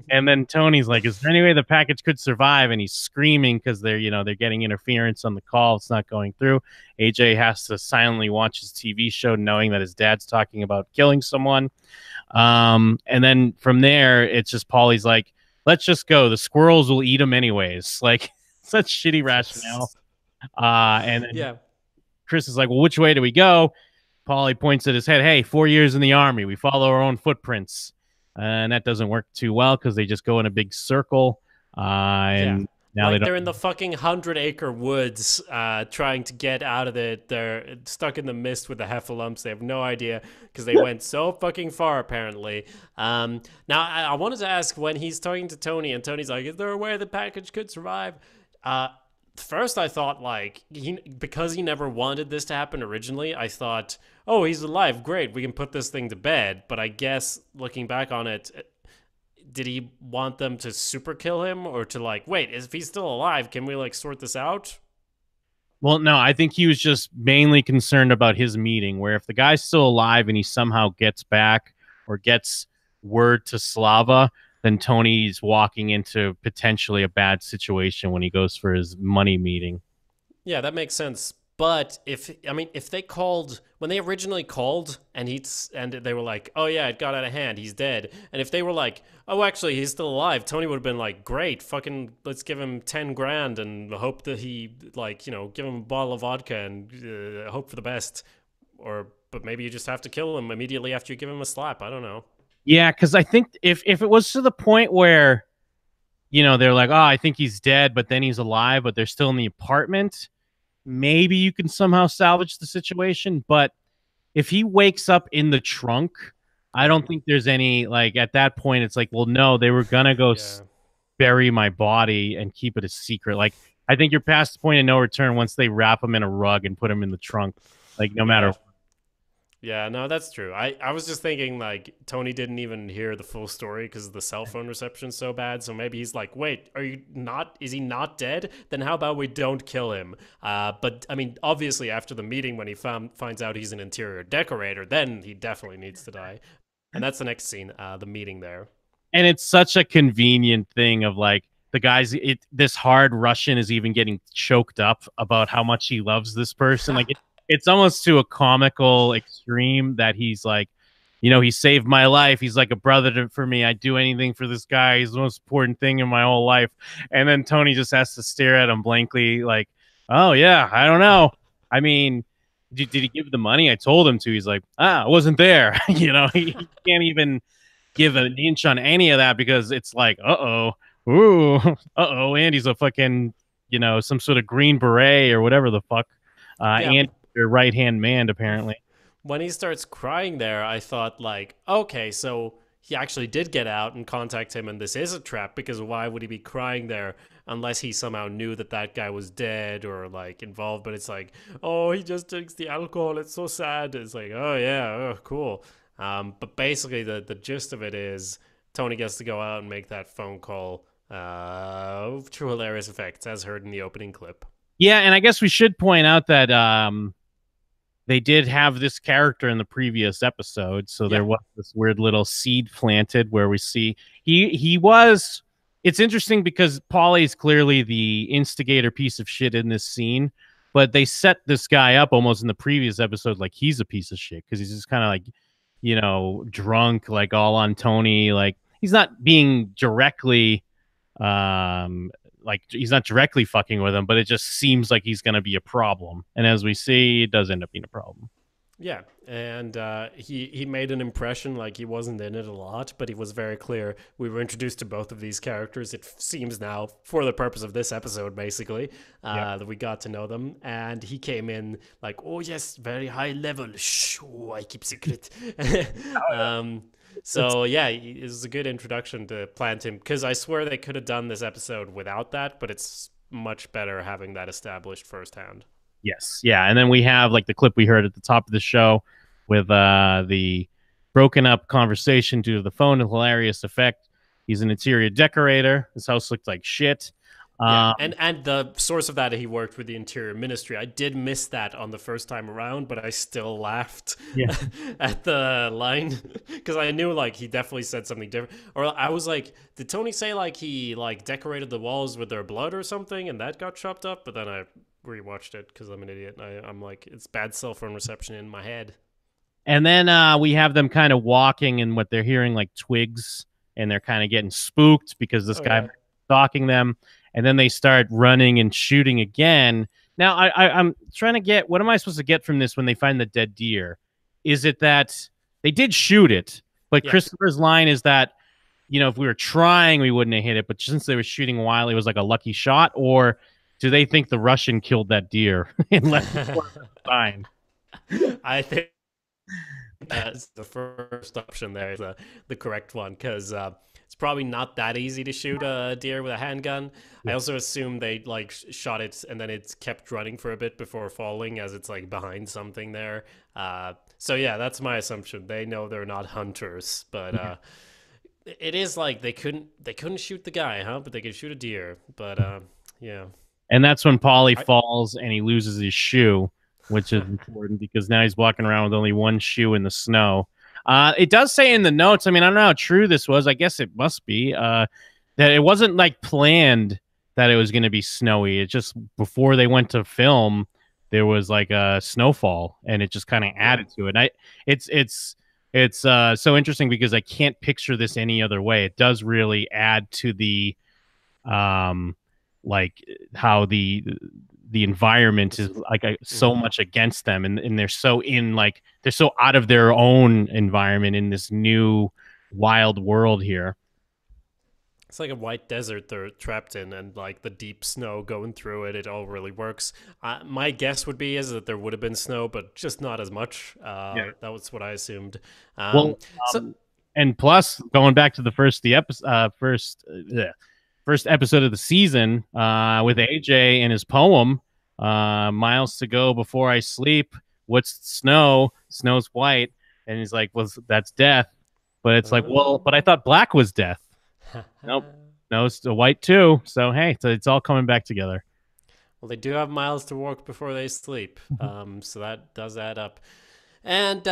And then Tony's like, is there any way the package could survive? And he's screaming because they're getting interference on the call. It's not going through. AJ has to silently watch his TV show knowing that his dad's talking about killing someone. And then from there, it's just Paulie's like, let's just go. The squirrels will eat him anyways. Like, such shitty rationale. And then, yeah. Chris is like, well, which way do we go? Paulie points at his head. Hey, 4 years in the army. We follow our own footprints. And that doesn't work too well because they just go in a big circle. And now they're in the fucking 100-acre woods trying to get out of it. They're stuck in the mist with the heffalumps. They have no idea because they went so fucking far, apparently. Now, I wanted to ask, when he's talking to Tony, and Tony's like, is there a way the package could survive? First, I thought, like, because he never wanted this to happen originally, I thought, oh, he's alive, great, we can put this thing to bed. But I guess, looking back on it, did he want them to super kill him? Or to, like, wait, if he's still alive, can we, like, sort this out? Well, no, I think he was just mainly concerned about his meeting, where if the guy's still alive and he somehow gets back or gets word to Slava, then Tony's walking into potentially a bad situation when he goes for his money meeting. Yeah, that makes sense. But if they called, when they originally called and they were like, oh yeah, it got out of hand, he's dead. And if they were like, oh, actually, he's still alive, Tony would have been like, great, fucking, let's give him 10 grand and hope that he, like, give him a bottle of vodka and hope for the best. But maybe you just have to kill him immediately after you give him a slap. I don't know. Yeah, because I think if it was to the point where, they're like, oh, I think he's dead, but then he's alive, but they're still in the apartment, maybe you can somehow salvage the situation. But if he wakes up in the trunk, I don't think there's any, like, at that point, it's like, well, no, they were going to go bury my body and keep it a secret. Like, I think you're past the point of no return once they wrap him in a rug and put him in the trunk, like, no matter what. Yeah, no, that's true. I was just thinking like Tony didn't even hear the full story because the cell phone reception's so bad. So maybe he's like, wait, are you not? Is he not dead? Then how about we don't kill him? But I mean, obviously after the meeting when he finds out he's an interior decorator, then he definitely needs to die. And that's the next scene, the meeting there. And it's such a convenient thing of like the guys. This hard Russian is even getting choked up about how much he loves this person. Like it's almost to a comical extreme that he's like, you know, he saved my life. He's like a brother for me. I'd do anything for this guy. He's the most important thing in my whole life. And then Tony just has to stare at him blankly, like, oh yeah, I don't know. I mean, did he give the money? I told him to. He's like, I wasn't there. You know, he can't even give an inch on any of that because it's like, Andy's a fucking, you know, some sort of green beret or whatever the fuck. Yeah. And your right hand man, apparently. When he starts crying there, I thought like, okay, so he actually did get out and contact him, and this is a trap because why would he be crying there unless he somehow knew that that guy was dead or like involved? But it's like, oh, he just drinks the alcohol. It's so sad. It's like, oh yeah, oh cool. But basically, the gist of it is Tony gets to go out and make that phone call. True hilarious effects, as heard in the opening clip. Yeah, and I guess we should point out that they did have this character in the previous episode, so there was this weird little seed planted where we see he was. It's interesting because Paulie's clearly the instigator piece of shit in this scene, but they set this guy up almost in the previous episode like he's a piece of shit because he's just kind of like, you know, drunk, like all on Tony. Like he's not being directly, like he's not directly fucking with him, but it just seems like he's going to be a problem. And as we see, it does end up being a problem. Yeah, and he made an impression like he wasn't in it a lot, but he was very clear. We were introduced to both of these characters, it seems now, for the purpose of this episode, basically, that we got to know them. And he came in like, oh yes, very high level. Shh, oh, I keep secret. So yeah, it was a good introduction to plant him, because I swear they could have done this episode without that, but it's much better having that established firsthand. Yes. Yeah. And then we have like the clip we heard at the top of the show with the broken up conversation due to the phone and hilarious effect. He's an interior decorator. His house looked like shit. Yeah. And the source of that, he worked with the Interior Ministry. I did miss that on the first time around, but I still laughed at the line because I knew like he definitely said something different. Or I was like, did Tony say like he like decorated the walls with their blood or something and that got chopped up? But then I rewatched it because I'm an idiot. And I'm like, it's bad cell phone reception in my head. And then we have them kind of walking and what they're hearing like twigs, and they're kind of getting spooked because this guy stalking them. And then they start running and shooting again. Now, I'm trying to get, what am I supposed to get from this when they find the dead deer? Is it that they did shoot it, but Christopher's line is that, you know, if we were trying, we wouldn't have hit it. But since they were shooting a while, it was like a lucky shot. Or do they think the Russian killed that deer and left it fine? I think the first option there is the correct one, because it's probably not that easy to shoot a deer with a handgun. I also assume they like shot it and then it's kept running for a bit before falling as it's like behind something there. So yeah, that's my assumption. They know they're not hunters, but it is like they couldn't shoot the guy, huh? But they could shoot a deer. But yeah. And that's when Paulie falls and he loses his shoe, which is important because now he's walking around with only one shoe in the snow. It does say in the notes, I mean, I don't know how true this was. I guess it must be that it wasn't like planned that it was going to be snowy. It just, before they went to film, there was like a snowfall and it just kind of added to it. It's so interesting because I can't picture this any other way. It does really add to the, like how the environment is like so much against them, and they're so in like they're so out of their own environment in this new wild world here. It's like a white desert they're trapped in, and like the deep snow going through it. It all really works. My guess would be is that there would have been snow, but just not as much. That was what I assumed. And plus, going back to the first episode of the season with AJ and his poem, miles to go before I sleep, what's snow? Snow's white. And he's like, well, that's death. But it's like, well, but I thought black was death. Nope. No, it's white too. So hey, so it's all coming back together. Well, they do have miles to walk before they sleep, so that does add up. And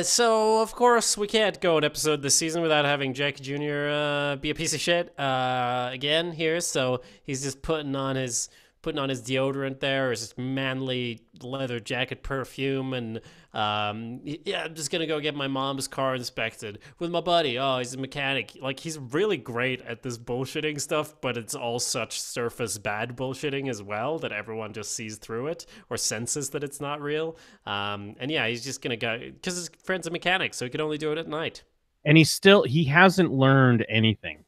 so, of course, we can't go an episode this season without having Jake Jr. Be a piece of shit again here. So he's just putting on his deodorant there, his manly leather jacket perfume, and yeah, I'm just gonna go get my mom's car inspected with my buddy. Oh, he's a mechanic. Like, he's really great at this bullshitting stuff, but it's all such surface bad bullshitting as well that everyone just sees through it or senses that it's not real. And yeah, he's just gonna go because his friend's a mechanic, so he can only do it at night. And he hasn't learned anything.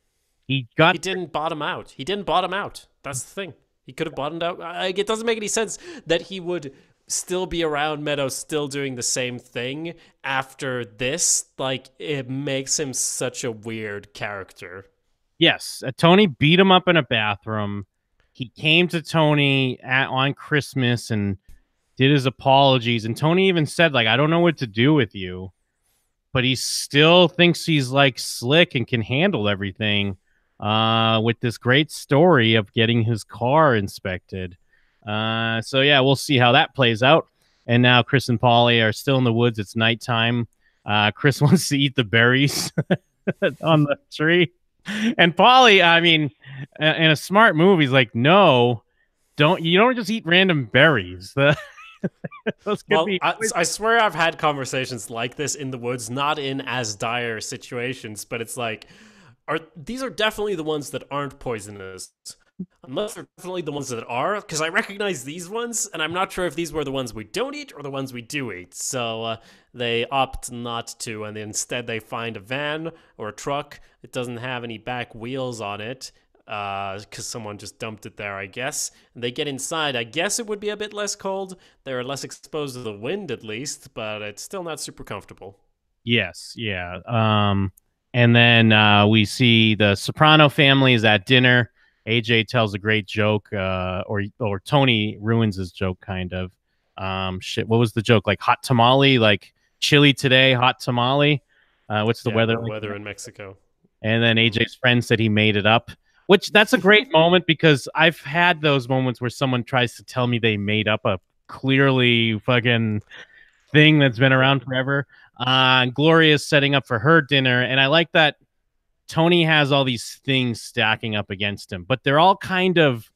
He didn't bottom out. He didn't bottom out. That's the thing. He could have bottomed out. Like, it doesn't make any sense that he would still be around Meadows, still doing the same thing after this. Like, it makes him such a weird character. Yes, Tony beat him up in a bathroom. He came to Tony on Christmas and did his apologies. And Tony even said, like, I don't know what to do with you. But he still thinks he's, like, slick and can handle everything. With this great story of getting his car inspected. So yeah, we'll see how that plays out. And now Chris and Polly are still in the woods. It's nighttime. Chris wants to eat the berries on the tree. And Polly, I mean, in a smart move, he's like, no, you don't just eat random berries. I swear I've had conversations like this in the woods, not in as dire situations, but it's like, these are definitely the ones that aren't poisonous. Unless they're definitely the ones that are, because I recognize these ones, and I'm not sure if these were the ones we don't eat or the ones we do eat. So they opt not to, and instead they find a van or a truck. It doesn't have any back wheels on it, because someone just dumped it there, I guess. And they get inside. I guess it would be a bit less cold. They're less exposed to the wind, at least, but it's still not super comfortable. Yes, yeah. And then we see the Soprano family is at dinner. AJ tells a great joke, or Tony ruins his joke, kind of. Shit, what was the joke? Like hot tamale, like chilly today, hot tamale. What's the weather? The weather in Mexico. And then AJ's friend said he made it up, which that's a great moment because I've had those moments where someone tries to tell me they made up a clearly fucking thing that's been around forever. Gloria's setting up for her dinner, and I like that Tony has all these things stacking up against him, but they're all kind of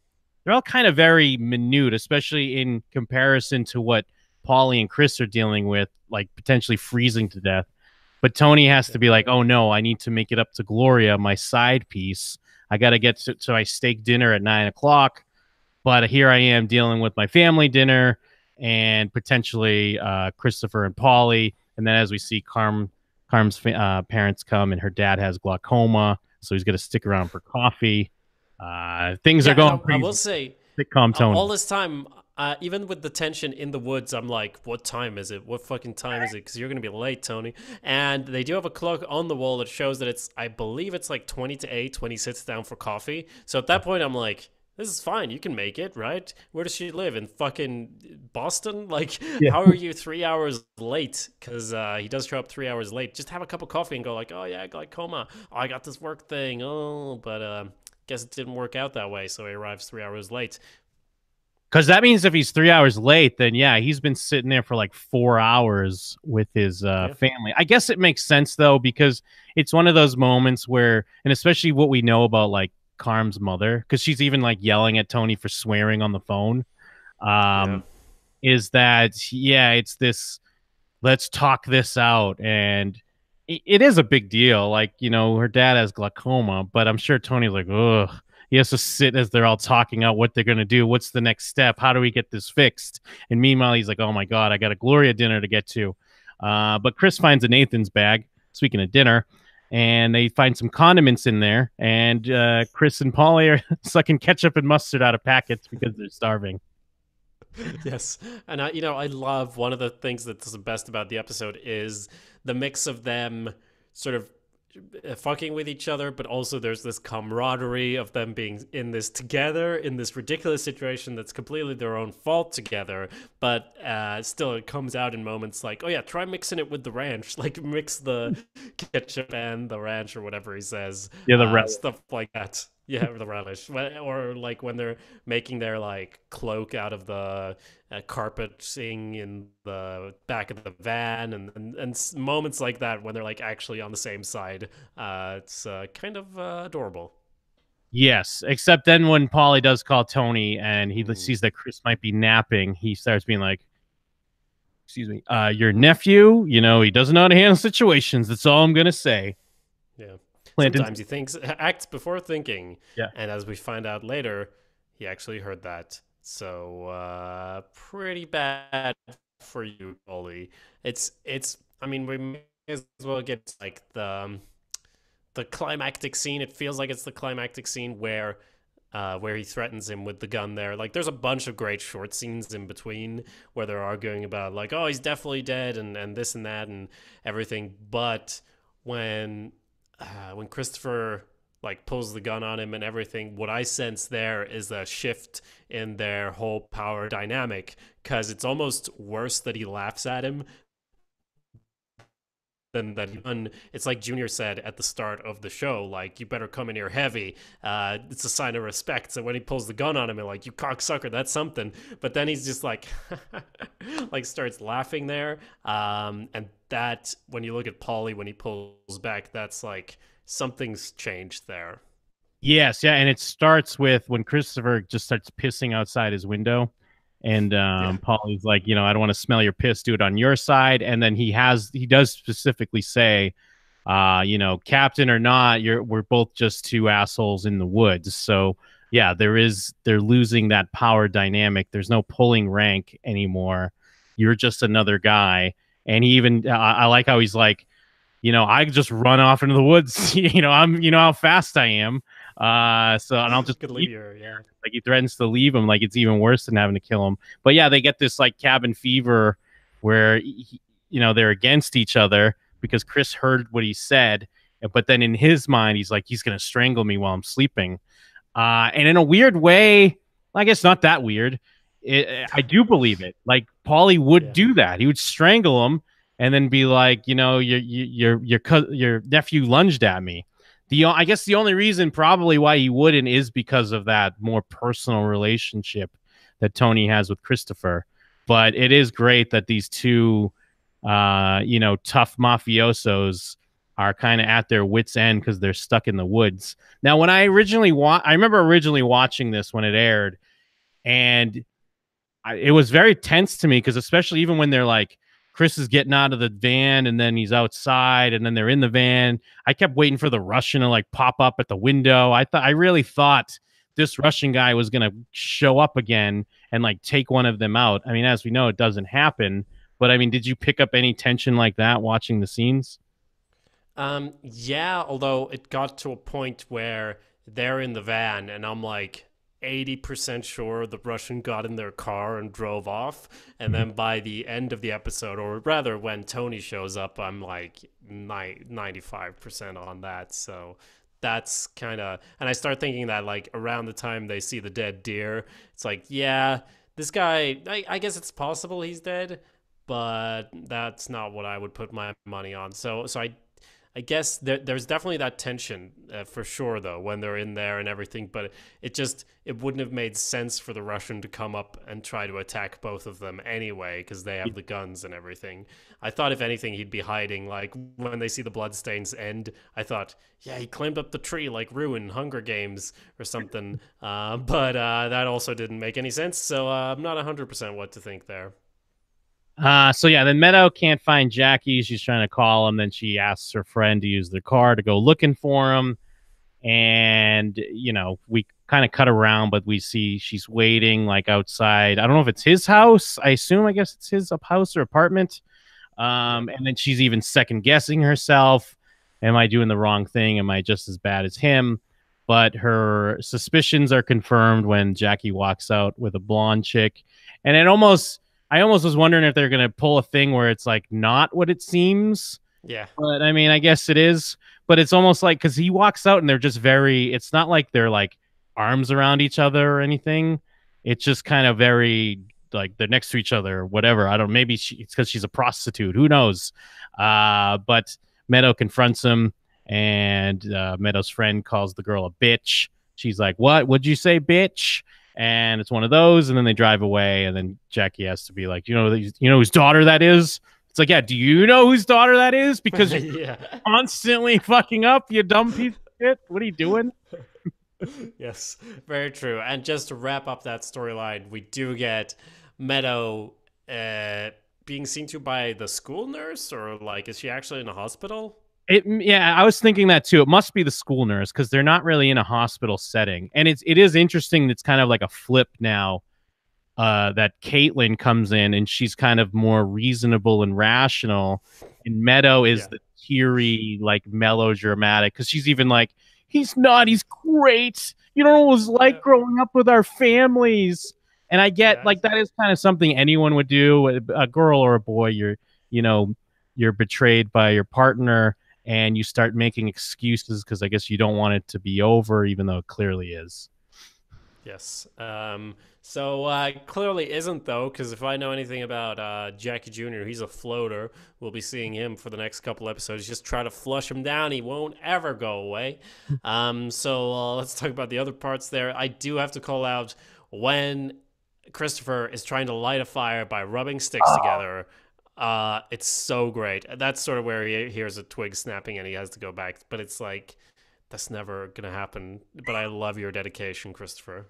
very minute, especially in comparison to what Paulie and Chris are dealing with, like potentially freezing to death. But Tony has to be like, oh no, I need to make it up to Gloria, my side piece. I got to get to my steak dinner at 9 o'clock, but here I am dealing with my family dinner and potentially Christopher and Paulie. And then as we see Carm's parents come, and her dad has glaucoma, so he's going to stick around for coffee. Things are going crazy. I will say, sitcom Tony. All this time, even with the tension in the woods, I'm like, what time is it? What fucking time is it? Because you're going to be late, Tony. And they do have a clock on the wall that shows that I believe it's like 20 to 8 when he sits down for coffee. So at that point, I'm like, this is fine. You can make it, right? Where does she live? In fucking Boston? Like, How are you 3 hours late? Because he does show up 3 hours late. Just have a cup of coffee and go like, oh, yeah, glaucoma. Oh, I got this work thing. Oh, but guess it didn't work out that way. So he arrives 3 hours late. Because that means if he's 3 hours late, then yeah, he's been sitting there for like 4 hours with his family. I guess it makes sense, though, because it's one of those moments where, and especially what we know about like Carm's mother, because she's even like yelling at Tony for swearing on the phone, is that it's this, let's talk this out. And it is a big deal, like, you know, her dad has glaucoma, but I'm sure Tony's like, ugh, he has to sit as they're all talking out what they're going to do, what's the next step, how do we get this fixed. And meanwhile he's like, oh my god, I got a Gloria dinner to get to. But Chris finds a Nathan's bag, speaking of dinner, and they find some condiments in there, and Chris and Polly are sucking ketchup and mustard out of packets because they're starving. Yes. And I love, one of the things that's the best about the episode is the mix of them sort of fucking with each other, but also there's this camaraderie of them being in this together in this ridiculous situation that's completely their own fault together. But still, it comes out in moments like, oh yeah, try mixing it with the ranch, like mix the ketchup and the ranch or whatever he says, Yeah, the relish. stuff like that. Yeah, or the relish, or like when they're making their like cloak out of the carpeting in the back of the van, and moments like that when they're like actually on the same side. It's kind of adorable. Yes, except then when Paulie does call Tony and he sees that Chris might be napping, he starts being like, excuse me, your nephew, you know, he doesn't know how to handle situations. That's all I'm going to say. Yeah. Planted. Sometimes he acts before thinking. Yeah. And as we find out later, he actually heard that. So pretty bad for you, Paulie. It's I mean, we may as well get like the climactic scene. It feels like it's the climactic scene where he threatens him with the gun there. Like, there's a bunch of great short scenes in between where they're arguing about, like, oh, he's definitely dead and this and that and everything. But when Christopher, like, pulls the gun on him and everything, what I sense there is a shift in their whole power dynamic, because it's almost worse that he laughs at him than it's like Junior said at the start of the show, like, you better come in here heavy. It's a sign of respect. So when he pulls the gun on him and like, you cocksucker, that's something. But then he's just like, like starts laughing there. And that, when you look at Paulie, when he pulls back, that's like something's changed there. Yes, yeah, and it starts with when Christopher just starts pissing outside his window. And Paulie's like, you know, I don't want to smell your piss. Do it on your side. And then he does specifically say, you know, captain or not, we're both just two assholes in the woods. So yeah, they're losing that power dynamic. There's no pulling rank anymore. You're just another guy. And he even, I like how he's like, you know, I just run off into the woods. You know how fast I am. So, and I'll just leave you. Yeah. Like, he threatens to leave him. Like, it's even worse than having to kill him. But yeah, they get this like cabin fever where, you know, they're against each other because Chris heard what he said. But then in his mind, he's like, he's going to strangle me while I'm sleeping. And in a weird way, I guess not that weird. I do believe it. Like, Paulie would do that. He would strangle him and then be like, you know, your nephew lunged at me. I guess the only reason probably why he wouldn't is because of that more personal relationship that Tony has with Christopher. But it is great that these two, you know, tough mafiosos are kind of at their wits' end because they're stuck in the woods. Now, when I remember originally watching this when it aired, and it was very tense to me because especially even when they're like, Chris is getting out of the van and then he's outside and then they're in the van. I kept waiting for the Russian to like pop up at the window. I really thought this Russian guy was going to show up again and like take one of them out. I mean, as we know, it doesn't happen. But I mean, did you pick up any tension like that watching the scenes? Yeah, although it got to a point where they're in the van and I'm like 80% sure the Russian got in their car and drove off. And then by the end of the episode, or rather when Tony shows up, I'm like 95% on that. So that's kind of, and I start thinking that like around the time they see the dead deer, it's like, yeah, this guy, I guess it's possible he's dead, but that's not what I would put my money on. So I guess there's definitely that tension for sure, though, when they're in there and everything. But it wouldn't have made sense for the Russian to come up and try to attack both of them anyway, because they have the guns and everything. I thought, if anything, he'd be hiding. Like, when they see the bloodstains end, I thought, yeah, he climbed up the tree like Ruin, Hunger Games or something. But that also didn't make any sense. So I'm not 100% what to think there. So yeah, then Meadow can't find Jackie. She's trying to call him. Then she asks her friend to use their car to go looking for him. And, you know, we kind of cut around, but we see she's waiting like outside. I don't know if it's his house. I guess it's his house or apartment. And then she's even second guessing herself. Am I doing the wrong thing? Am I just as bad as him? But her suspicions are confirmed when Jackie walks out with a blonde chick. And I almost was wondering if they're going to pull a thing where it's like not what it seems. Yeah. But I mean, I guess it is. but it's almost like because he walks out and they're just very. It's not like they're like arms around each other or anything. It's just kind of very like they're next to each other or whatever. I don't. Maybe it's because she's a prostitute. Who knows? But Meadow confronts him, and Meadow's friend calls the girl a bitch. She's like, "What? Would you say, bitch?" And it's one of those, and then they drive away, and then Jackie has to be like, you know whose daughter that is? It's like, yeah, do you know whose daughter that is? Because you're constantly fucking up, you dumb piece of shit. What are you doing? Yes, very true. And just to wrap up that storyline, we do get Meadow being seen to by the school nurse, or like, is she actually in a hospital? Yeah, I was thinking that too. It must be the school nurse because they're not really in a hospital setting, and it is interesting. It's kind of like a flip now. That Caitlin comes in and she's kind of more reasonable and rational, and Meadow is the teary, like melodramatic because she's even like, he's not, he's great. You don't know what it was like growing up with our families. And I get like that is kind of something anyone would do, a girl or a boy. You're betrayed by your partner and you start making excuses because I guess you don't want it to be over, even though it clearly is. Yes. So clearly isn't, though, because if I know anything about Jackie Jr., he's a floater. We'll be seeing him for the next couple episodes. Just try to flush him down. He won't ever go away. So let's talk about the other parts there. I do have to call out when Christopher is trying to light a fire by rubbing sticks together. It's so great. That's sort of where he hears a twig snapping and he has to go back. But it's like, that's never going to happen. But I love your dedication, Christopher.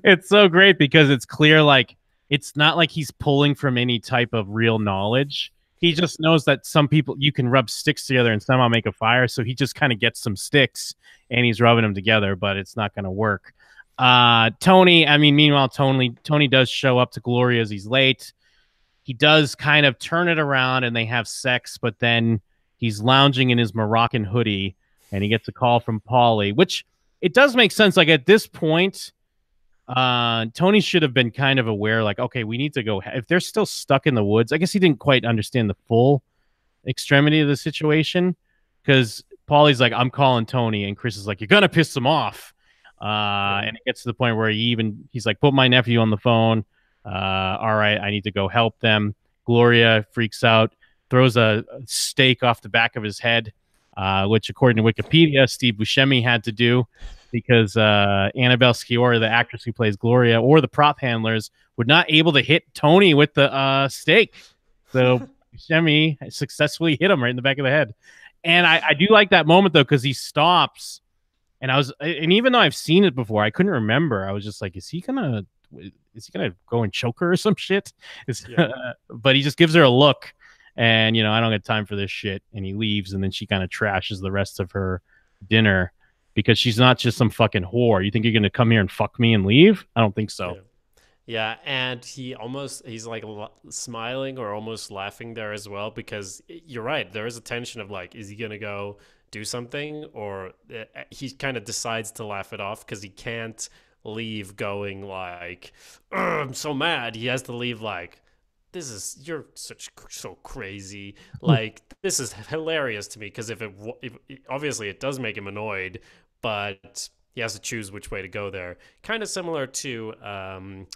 It's so great because it's clear, like, it's not like he's pulling from any type of real knowledge. He just knows that some people, you can rub sticks together and somehow make a fire. So he just kind of gets some sticks and he's rubbing them together, but it's not going to work. Meanwhile, Tony does show up to Gloria as he's late. He does kind of turn it around and they have sex, but then he's lounging in his Moroccan hoodie and he gets a call from Paulie, which it does make sense. Like at this point, Tony should have been kind of aware, like, okay, we need to go. If they're still stuck in the woods, I guess he didn't quite understand the full extremity of the situation because Paulie's like, I'm calling Tony, and Chris is like, you're gonna piss him off. And it gets to the point where he's like, put my nephew on the phone. All right, I need to go help them. Gloria freaks out, throws a stake off the back of his head, which according to Wikipedia, Steve Buscemi had to do because Annabelle Sciorra, the actress who plays Gloria, or the prop handlers were not able to hit Tony with the stake. So Buscemi successfully hit him right in the back of the head. And I do like that moment, though, because he stops. And even though I've seen it before, I couldn't remember. I was just like, is he gonna go and choke her or some shit? But he just gives her a look, and I don't got time for this shit. And he leaves, and then she kind of trashes the rest of her dinner because she's not just some fucking whore. You think you're gonna come here and fuck me and leave? I don't think so. Yeah, and he's like smiling or almost laughing there as well, because you're right. There is a tension of like, is he gonna go do something, or he kind of decides to laugh it off because he can't leave going like, I'm so mad. He has to leave like, you're so crazy. Like, this is hilarious to me, because if obviously it does make him annoyed, but he has to choose which way to go there. Kind of similar to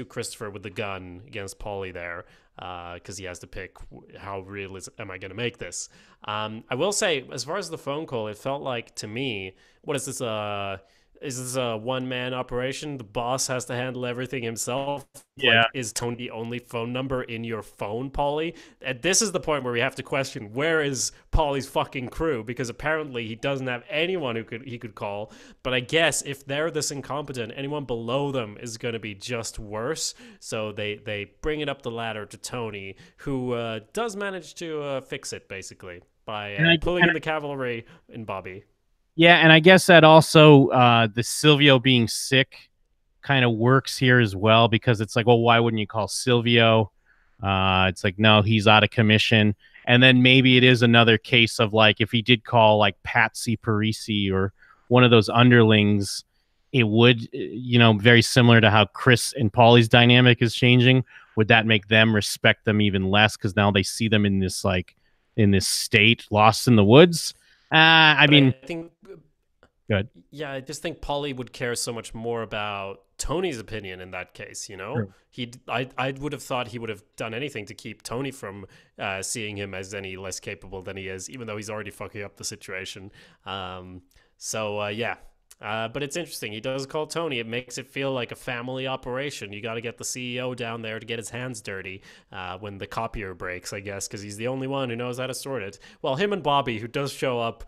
Christopher with the gun against Paulie there, because he has to pick how real am I going to make this. I will say, as far as the phone call, it felt like to me, what is this? Is this a one-man operation? The boss has to handle everything himself? Yeah. Like, is Tony the only phone number in your phone, Paulie? And this is the point where we have to question, where is Paulie's fucking crew? Because apparently he doesn't have anyone he could call. But I guess if they're this incompetent, anyone below them is going to be just worse. So they bring it up the ladder to Tony, who does manage to fix it, basically, by pulling in the cavalry in Bobby. Yeah, and I guess that also the Silvio being sick kind of works here as well, because it's like, well, why wouldn't you call Silvio? It's like, no, he's out of commission. And then maybe it is another case of like, if he did call like Patsy Parisi or one of those underlings, it would, very similar to how Chris and Paulie's dynamic is changing. Would that make them respect them even less because now they see them in this state lost in the woods? I But mean, I think, good. yeah, I just think Paulie would care so much more about Tony's opinion in that case. You know, True. I would have thought he would have done anything to keep Tony from seeing him as any less capable than he is, even though he's already fucking up the situation. Yeah. But it's interesting. He does call Tony. It makes it feel like a family operation. You got to get the CEO down there to get his hands dirty when the copier breaks, I guess, because he's the only one who knows how to sort it. Well, him and Bobby, who does show up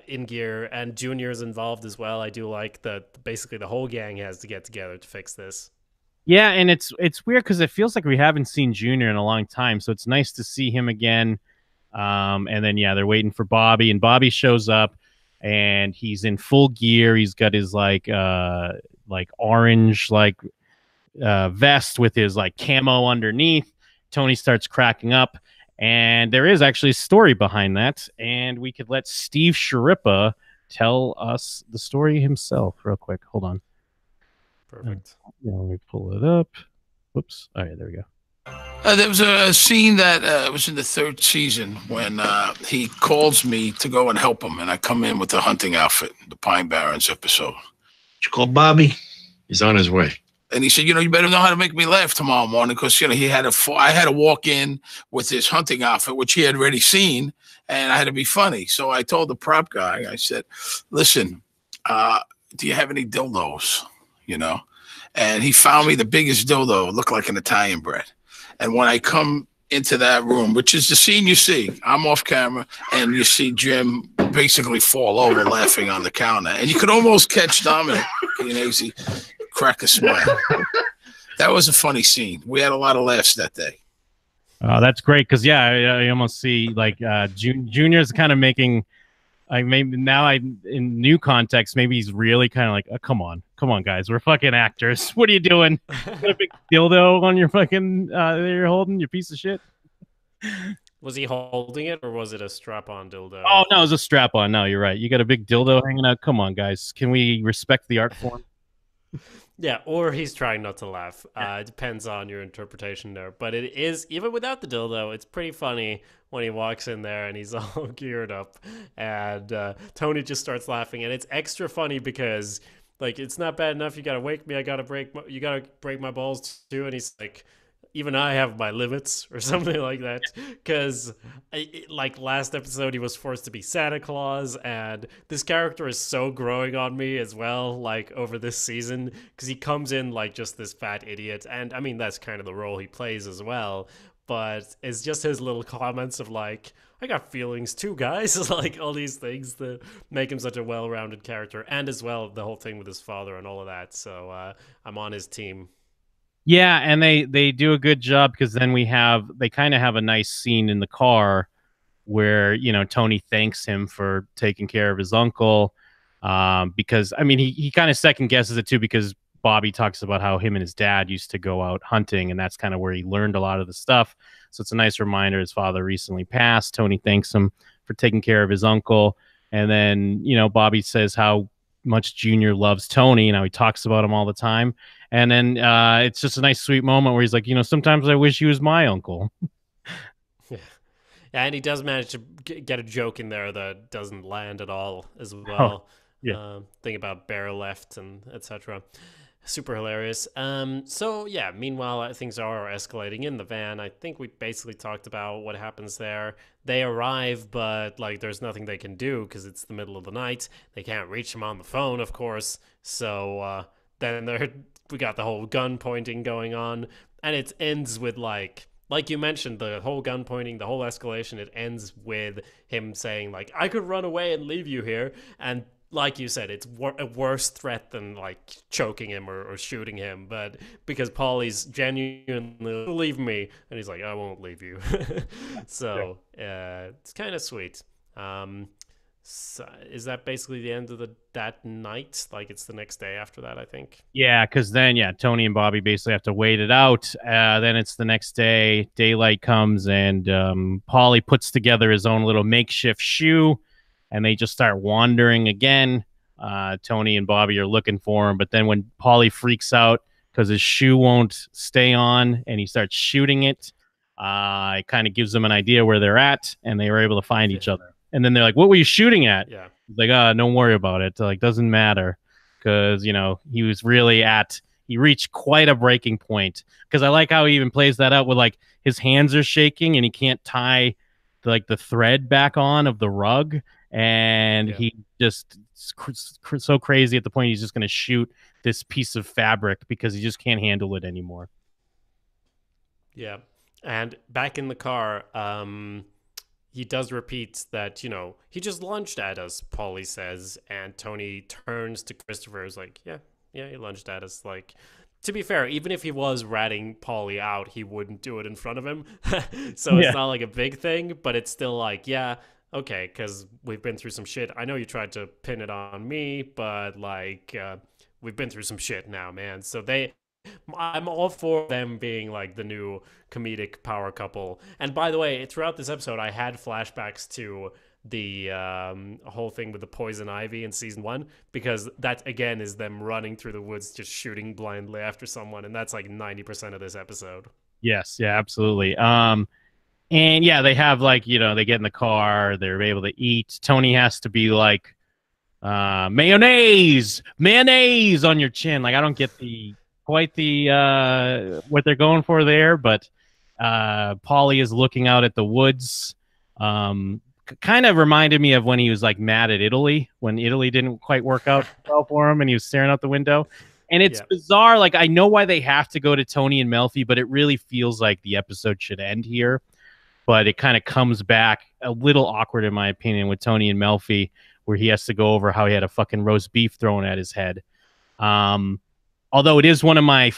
in gear, and Junior's involved as well. I do like that basically the whole gang has to get together to fix this. Yeah, and it's weird because it feels like we haven't seen Junior in a long time, so it's nice to see him again. And then yeah, they're waiting for Bobby, and Bobby shows up, and he's in full gear. He's got his like orange vest with his like camo underneath. Tony starts cracking up, and there is actually a story behind that, and we could let Steve Sharippa tell us the story himself real quick. Hold on. Perfect. Yeah, let me pull it up. Whoops. All right, there we go. There was a scene that was in the 3rd season when he calls me to go and help him, and I come in with the hunting outfit, the Pine Barrens episode. Did you call Bobby? He's on his way. And he said, you better know how to make me laugh tomorrow morning, because I had to walk in with his hunting outfit, which he had already seen, and I had to be funny. So I told the prop guy, I said, listen, do you have any dildos? And he found me the biggest dildo, looked like an Italian bread. And when I come into that room, which is the scene you see, I'm off camera, and you see Jim basically fall over laughing on the counter. And you could almost catch Dominic, he crack a smile. That was a funny scene. We had a lot of laughs that day. That's great because yeah, I almost see like Junior's kind of making. Maybe now in new context, maybe he's really kind of like, oh, come on, guys, we're fucking actors. What are you doing? Got a big dildo on your fucking that you're holding, you piece of shit. Was he holding it, or was it a strap-on dildo? Oh no, it was a strap-on. No, you're right. You got a big dildo hanging out. Come on, guys, can we respect the art form? Yeah, or he's trying not to laugh. It depends on your interpretation there. But it is, even without the dildo, it's pretty funny when he walks in there and he's all geared up. And Tony just starts laughing. And it's extra funny because, like, it's not bad enough. You got to wake me. You got to break my balls too. And he's like, even I have my limits or something like that. Because, like, last episode, he was forced to be Santa Claus. And this character is so growing on me as well, like, over this season. Because he comes in like just this fat idiot. And, I mean, that's kind of the role he plays as well. But it's just his little comments of, like, I got feelings too, guys. Like, all these things that make him such a well-rounded character. And as well, the whole thing with his father and all of that. So I'm on his team. Yeah, and they do a good job because then they kind of have a nice scene in the car where Tony thanks him for taking care of his uncle, because I mean he kind of second guesses it too, because Bobby talks about how him and his dad used to go out hunting, and that's kind of where he learned a lot of the stuff. So it's a nice reminder his father recently passed. Tony thanks him for taking care of his uncle, and then Bobby says how much Junior loves Tony and how he talks about him all the time. And then it's just a nice, sweet moment where he's like, sometimes I wish he was my uncle. Yeah, and he does manage to get a joke in there that doesn't land at all as well. Oh, yeah. Thing about Bear left and etc. Super hilarious. So yeah, meanwhile, things are escalating in the van. I think we basically talked about what happens there. They arrive, but like there's nothing they can do because it's the middle of the night. They can't reach him on the phone, of course. So then we got the whole gun pointing going on, and it ends with like you mentioned, the whole gun pointing, the whole escalation, it ends with him saying like, I could run away and leave you here. And like you said, it's a worse threat than like choking him or shooting him, but because Paulie's genuinely, leave me, and he's like, I won't leave you. So it's kind of sweet. So is that basically the end of that night? Like it's the next day after that, I think. Yeah, because then Tony and Bobby basically have to wait it out. Then it's the next day. Daylight comes, and Paulie puts together his own little makeshift shoe, and they just start wandering again. Tony and Bobby are looking for him, but then when Paulie freaks out because his shoe won't stay on, and he starts shooting it, it kind of gives them an idea where they're at, and they were able to find each other. And then they're like, what were you shooting at? Yeah. He's like, don't worry about it. Like, doesn't matter. Because, he was really he reached quite a breaking point. Because I like how he even plays that out with, like, his hands are shaking and he can't tie, like, the thread back on of the rug. And he just so crazy at the point he's just going to shoot this piece of fabric because he just can't handle it anymore. Yeah. And back in the car, he does repeat that, he just lunged at us, Paulie says. And Tony turns to Christopher, is like, yeah, he lunged at us. Like, to be fair, even if he was ratting Paulie out, he wouldn't do it in front of him. So it's not like a big thing, but it's still like, yeah, okay, because we've been through some shit. I know you tried to pin it on me, but, like, we've been through some shit now, man. So I'm all for them being, like, the new comedic power couple. And by the way, throughout this episode, I had flashbacks to the whole thing with the poison ivy in season 1, because that, again, is them running through the woods just shooting blindly after someone, and that's, like, 90% of this episode. Yes, yeah, absolutely. And yeah, they have, like, they get in the car, they're able to eat. Tony has to be like, mayonnaise on your chin. Like, I don't get quite the what they're going for there, but Paulie is looking out at the woods. Kind of reminded me of when he was, like, mad at Italy, when Italy didn't quite work out well for him and he was staring out the window. And it's bizarre. Like, I know why they have to go to Tony and Melfi, but it really feels like the episode should end here. But it kind of comes back a little awkward, in my opinion, with Tony and Melfi, where he has to go over how he had a fucking roast beef thrown at his head. Although it is one of my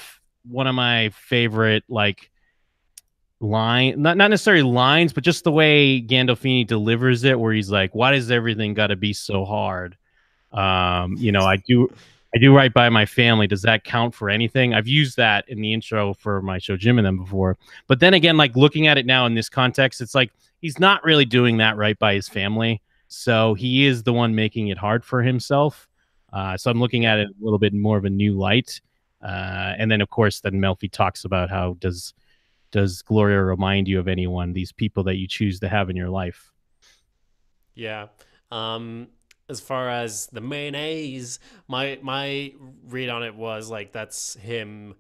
favorite, like, not necessarily lines, but just the way Gandolfini delivers it, where he's like, "Why does everything got to be so hard?" I do right by my family. Does that count for anything? I've used that in the intro for my show Jim and them before. But then again, like, looking at it now in this context, it's like he's not really doing that right by his family. So he is the one making it hard for himself. So I'm looking at it a little bit more of a new light. And then, of course, then Melfi talks about how does Gloria remind you of anyone, these people that you choose to have in your life? Yeah. As far as the mayonnaise, my read on it was, like, that's him.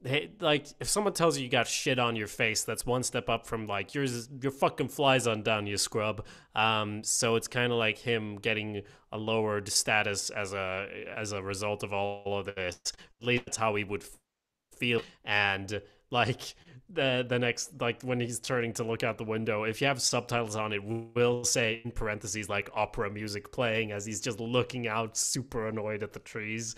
Hey, like, if someone tells you got shit on your face, that's one step up from, like, your fucking flies undone, you scrub. So it's kind of like him getting a lowered status as a result of all of this. At least that's how he would feel. And, like, the next, like, when he's turning to look out the window, if you have subtitles on, it will say in parentheses, like, opera music playing as he's just looking out super annoyed at the trees.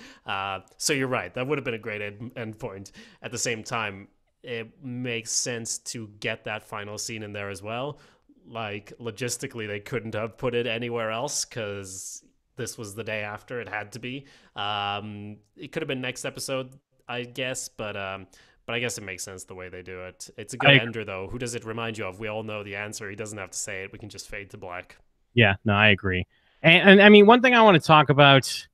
So you're right, that would have been a great end point. At the same time, it makes sense to get that final scene in there as well. Like, logistically, they couldn't have put it anywhere else because this was the day after. It had to be. It could have been next episode, I guess, but I guess it makes sense the way they do it. It's a good ender, though. Who does it remind you of? We all know the answer. He doesn't have to say it. We can just fade to black. Yeah, no, I agree. And I mean, one thing I want to talk about,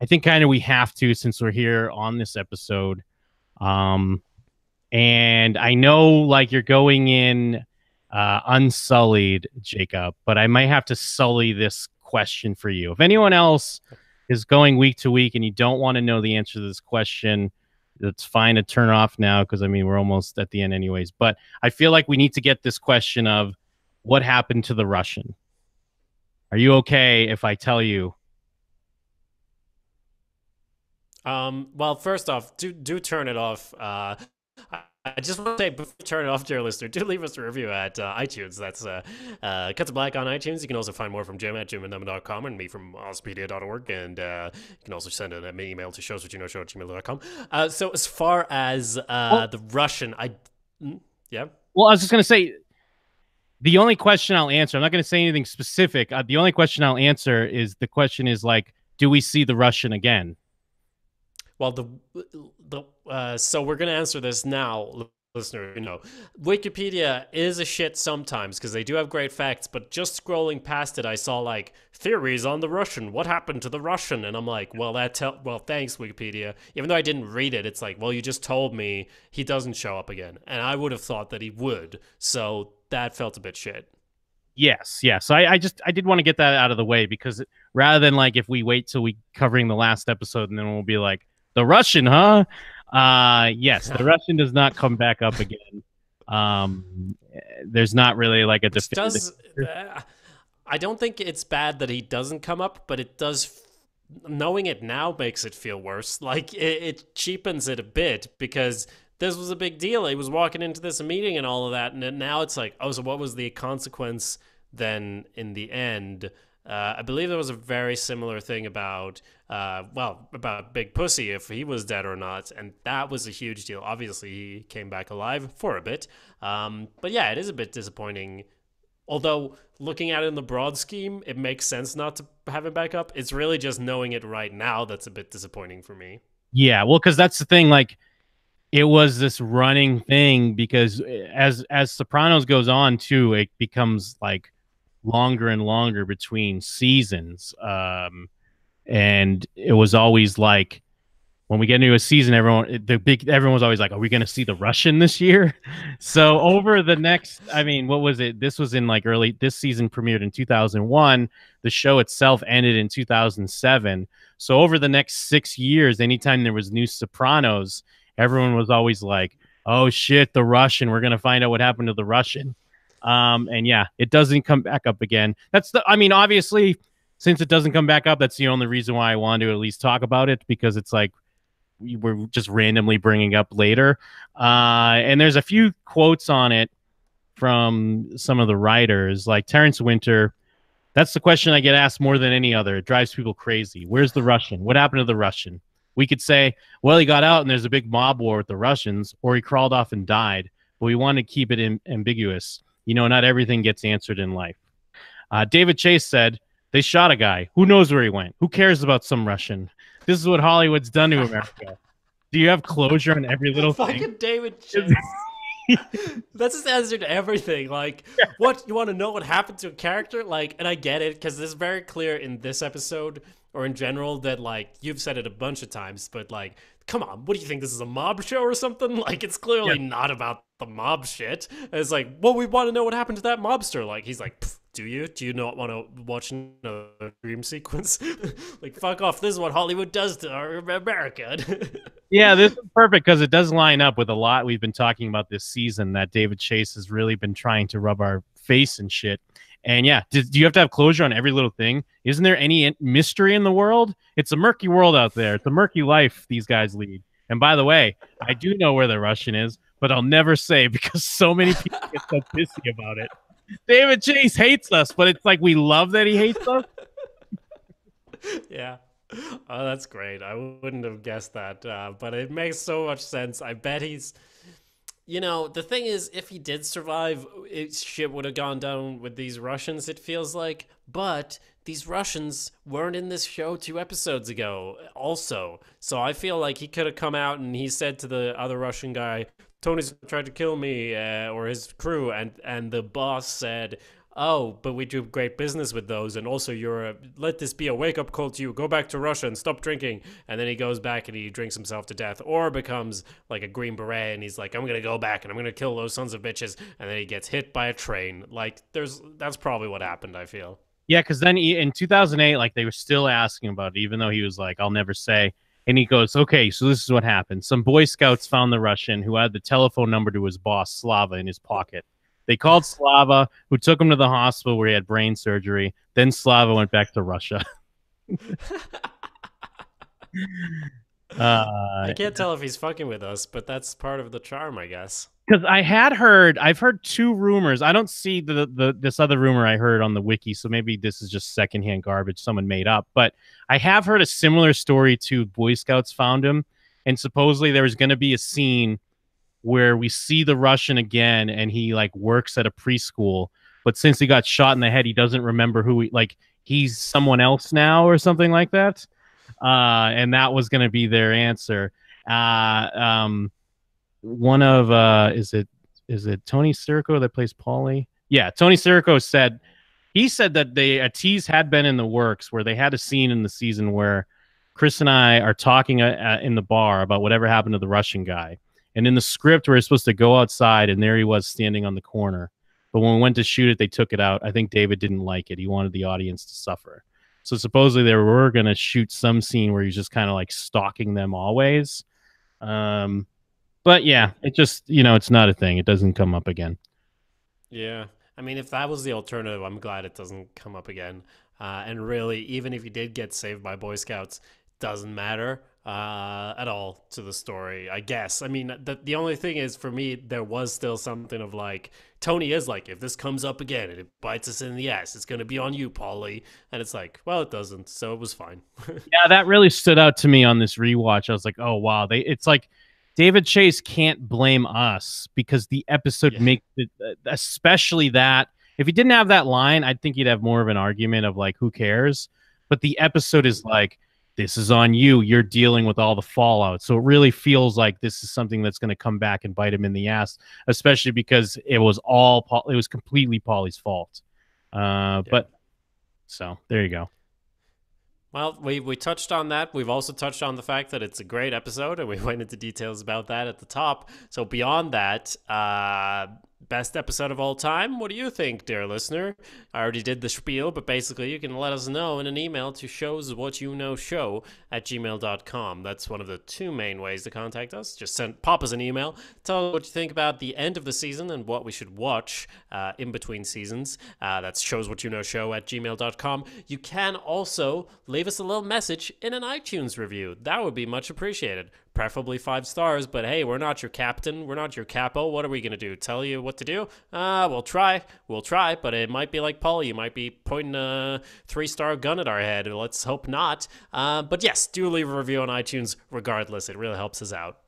I think kind of we have to, since we're here on this episode. And I know, like, you're going in unsullied, Jacob, but I might have to sully this question for you. If anyone else is going week to week and you don't want to know the answer to this question, it's fine to turn off now, because I mean, we're almost at the end anyways. But I feel like we need to get this question of what happened to the Russian. Are you okay if I tell you? Well, first off, do turn it off. I just want to say, before you turn it off, dear listener, do leave us a review at iTunes. That's Cut to Black on iTunes. You can also find more from Jim at jimandnum.com and me from ozpedia.org. And you can also send an email to showswhatyouknowshow@gmail.com. So as far as the Russian, yeah? Well, I was just going to say, the only question I'll answer, I'm not going to say anything specific. The only question I'll answer is, the question is, like, do we see the Russian again? Well, so we're going to answer this now, listener. Wikipedia is a shit sometimes because they do have great facts, but just scrolling past it, I saw, like, theories on the Russian. What happened to the Russian? And I'm like, well, thanks, Wikipedia. Even though I didn't read it, it's like, well, you just told me he doesn't show up again. And I would have thought that he would. So that felt a bit shit. Yes, yeah. So I did want to get that out of the way because rather than like if we wait till we covering the last episode and then we'll be like the Russian, huh? Yes, the Russian does not come back up again. There's not really like a Which definitive. does. I don't think it's bad that he doesn't come up, but it does. Knowing it now makes it feel worse. Like it cheapens it a bit because this was a big deal. He was walking into this meeting and all of that, and then now it's like, oh, so what was the consequence then in the end? I believe there was a very similar thing about, about Big Pussy, if he was dead or not, and that was a huge deal. Obviously, he came back alive for a bit, but yeah, it is a bit disappointing. Although, looking at it in the broad scheme, it makes sense not to have it back up. It's really just knowing it right now that's a bit disappointing for me. Yeah, well, because that's the thing. Like, it was this running thing because as Sopranos goes on too, it becomes like longer and longer between seasons. And it was always like when we get into a season, everyone was always like, "Are we going to see the Russian this year?" So over the next, I mean, what was it? This was in like this season premiered in 2001. The show itself ended in 2007. So over the next 6 years, anytime there was new Sopranos, everyone was always like, "Oh shit, the Russian! We're gonna find out what happened to the Russian." And yeah, it doesn't come back up again. I mean, obviously, since it doesn't come back up, that's the only reason why I wanted to at least talk about it, because it's like we're just randomly bringing up later. And there's a few quotes on it from some of the writers, like Terrence Winter. That's the question I get asked more than any other. It drives people crazy. Where's the Russian? What happened to the Russian? We could say, well, he got out and there's a big mob war with the Russians, or he crawled off and died. But we want to keep it ambiguous. You know, not everything gets answered in life. David Chase said, they shot a guy. Who knows where he went? Who cares about some Russian? This is what Hollywood's done to America. Do you have closure on every little thing? Fucking David Chase. That's his answer to everything. Like, what, you want to know what happened to a character? Like, and I get it, because it's very clear in this episode, or in general, that, like, you've said it a bunch of times, but, like, come on, what do you think, this is a mob show or something? Like, it's clearly not about the mob shit. And it's like, well, we want to know what happened to that mobster. Like, he's like, do you not want to watch another dream sequence? Like, fuck off, this is what Hollywood does to our America. Yeah, this is perfect because it does line up with a lot we've been talking about this season that David Chase has really been trying to rub our face and shit. And yeah, do you have to have closure on every little thing? Isn't there any mystery in the world? It's a murky world out there. It's a murky life these guys lead. And by the way, I do know where the Russian is, but I'll never say because so many people get so pissy about it. David Chase hates us, but it's like we love that he hates us. Yeah. Oh, that's great. I wouldn't have guessed that, but it makes so much sense. I bet he's... You know, the thing is, if he did survive, shit would have gone down with these Russians, it feels like. But these Russians weren't in this show 2 episodes ago also. So I feel like he could have come out and he said to the other Russian guy, Tony's tried to kill me, or his crew, and the boss said, oh, but we do great business with those, and also let this be a wake-up call to you. Go back to Russia and stop drinking. And then he goes back and he drinks himself to death, or becomes like a Green Beret, and he's like, I'm gonna go back and I'm gonna kill those sons of bitches, and then he gets hit by a train. Like, that's probably what happened, I feel. Yeah, because then in 2008, like, they were still asking about it, even though he was like, I'll never say. And he goes, okay, so this is what happened. Some Boy Scouts found the Russian who had the telephone number to his boss, Slava, in his pocket. They called Slava, who took him to the hospital where he had brain surgery. Then Slava went back to Russia. I can't tell if he's fucking with us, but that's part of the charm, I guess. Because I've heard 2 rumors. I don't see this other rumor I heard on the wiki, so maybe this is just secondhand garbage someone made up. But I have heard a similar story to Boy Scouts found him, and supposedly there was going to be a scene where we see the Russian again, and he like works at a preschool, but since he got shot in the head, he doesn't remember who he's someone else now or something like that. And that was going to be their answer. One of is it Tony Sirico that plays Paulie? Yeah, Tony Sirico said that a tease had been in the works where they had a scene in the season where Chris and I are talking in the bar about whatever happened to the Russian guy. And in the script, we were supposed to go outside, and there he was standing on the corner. But when we went to shoot it, they took it out. I think David didn't like it. He wanted the audience to suffer. So supposedly they were going to shoot some scene where he's just kind of like stalking them always. But yeah, it just, it's not a thing. It doesn't come up again. Yeah. I mean, if that was the alternative, I'm glad it doesn't come up again. And really, even if you did get saved by Boy Scouts, it doesn't matter at all to the story, I guess. I mean, the only thing is, for me, there was still something of like, Tony is like, if this comes up again and it bites us in the ass, it's going to be on you, Paulie. And it's like, well, it doesn't. So it was fine. Yeah, that really stood out to me on this rewatch. I was like, oh, wow. It's like David Chase can't blame us because the episode makes it, especially that. If he didn't have that line, I think he'd have more of an argument of like, who cares? But the episode is like, this is on you. You're dealing with all the fallout. So it really feels like this is something that's going to come back and bite him in the ass, especially because it was completely Paulie's fault. But so there you go. Well, we touched on that. We've also touched on the fact that it's a great episode, and we went into details about that at the top. So beyond that, best episode of all time? What do you think, dear listener? I already did the spiel, but basically you can let us know in an email to showswhatyouknowshow@gmail.com. That's one of the two main ways to contact us. Just pop us an email. Tell us what you think about the end of the season and what we should watch in between seasons. That's showswhatyouknowshow@gmail.com. You can also leave us a little message in an iTunes review. That would be much appreciated. Preferably 5 stars, but hey, we're not your captain. We're not your capo. What are we going to do? Tell you what to do? We'll try, but it might be like Paul. You might be pointing a 3-star gun at our head. Let's hope not. But yes, do leave a review on iTunes regardless. It really helps us out.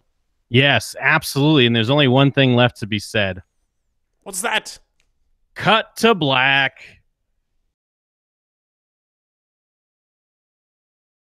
Yes, absolutely. And there's only one thing left to be said. What's that? Cut to black.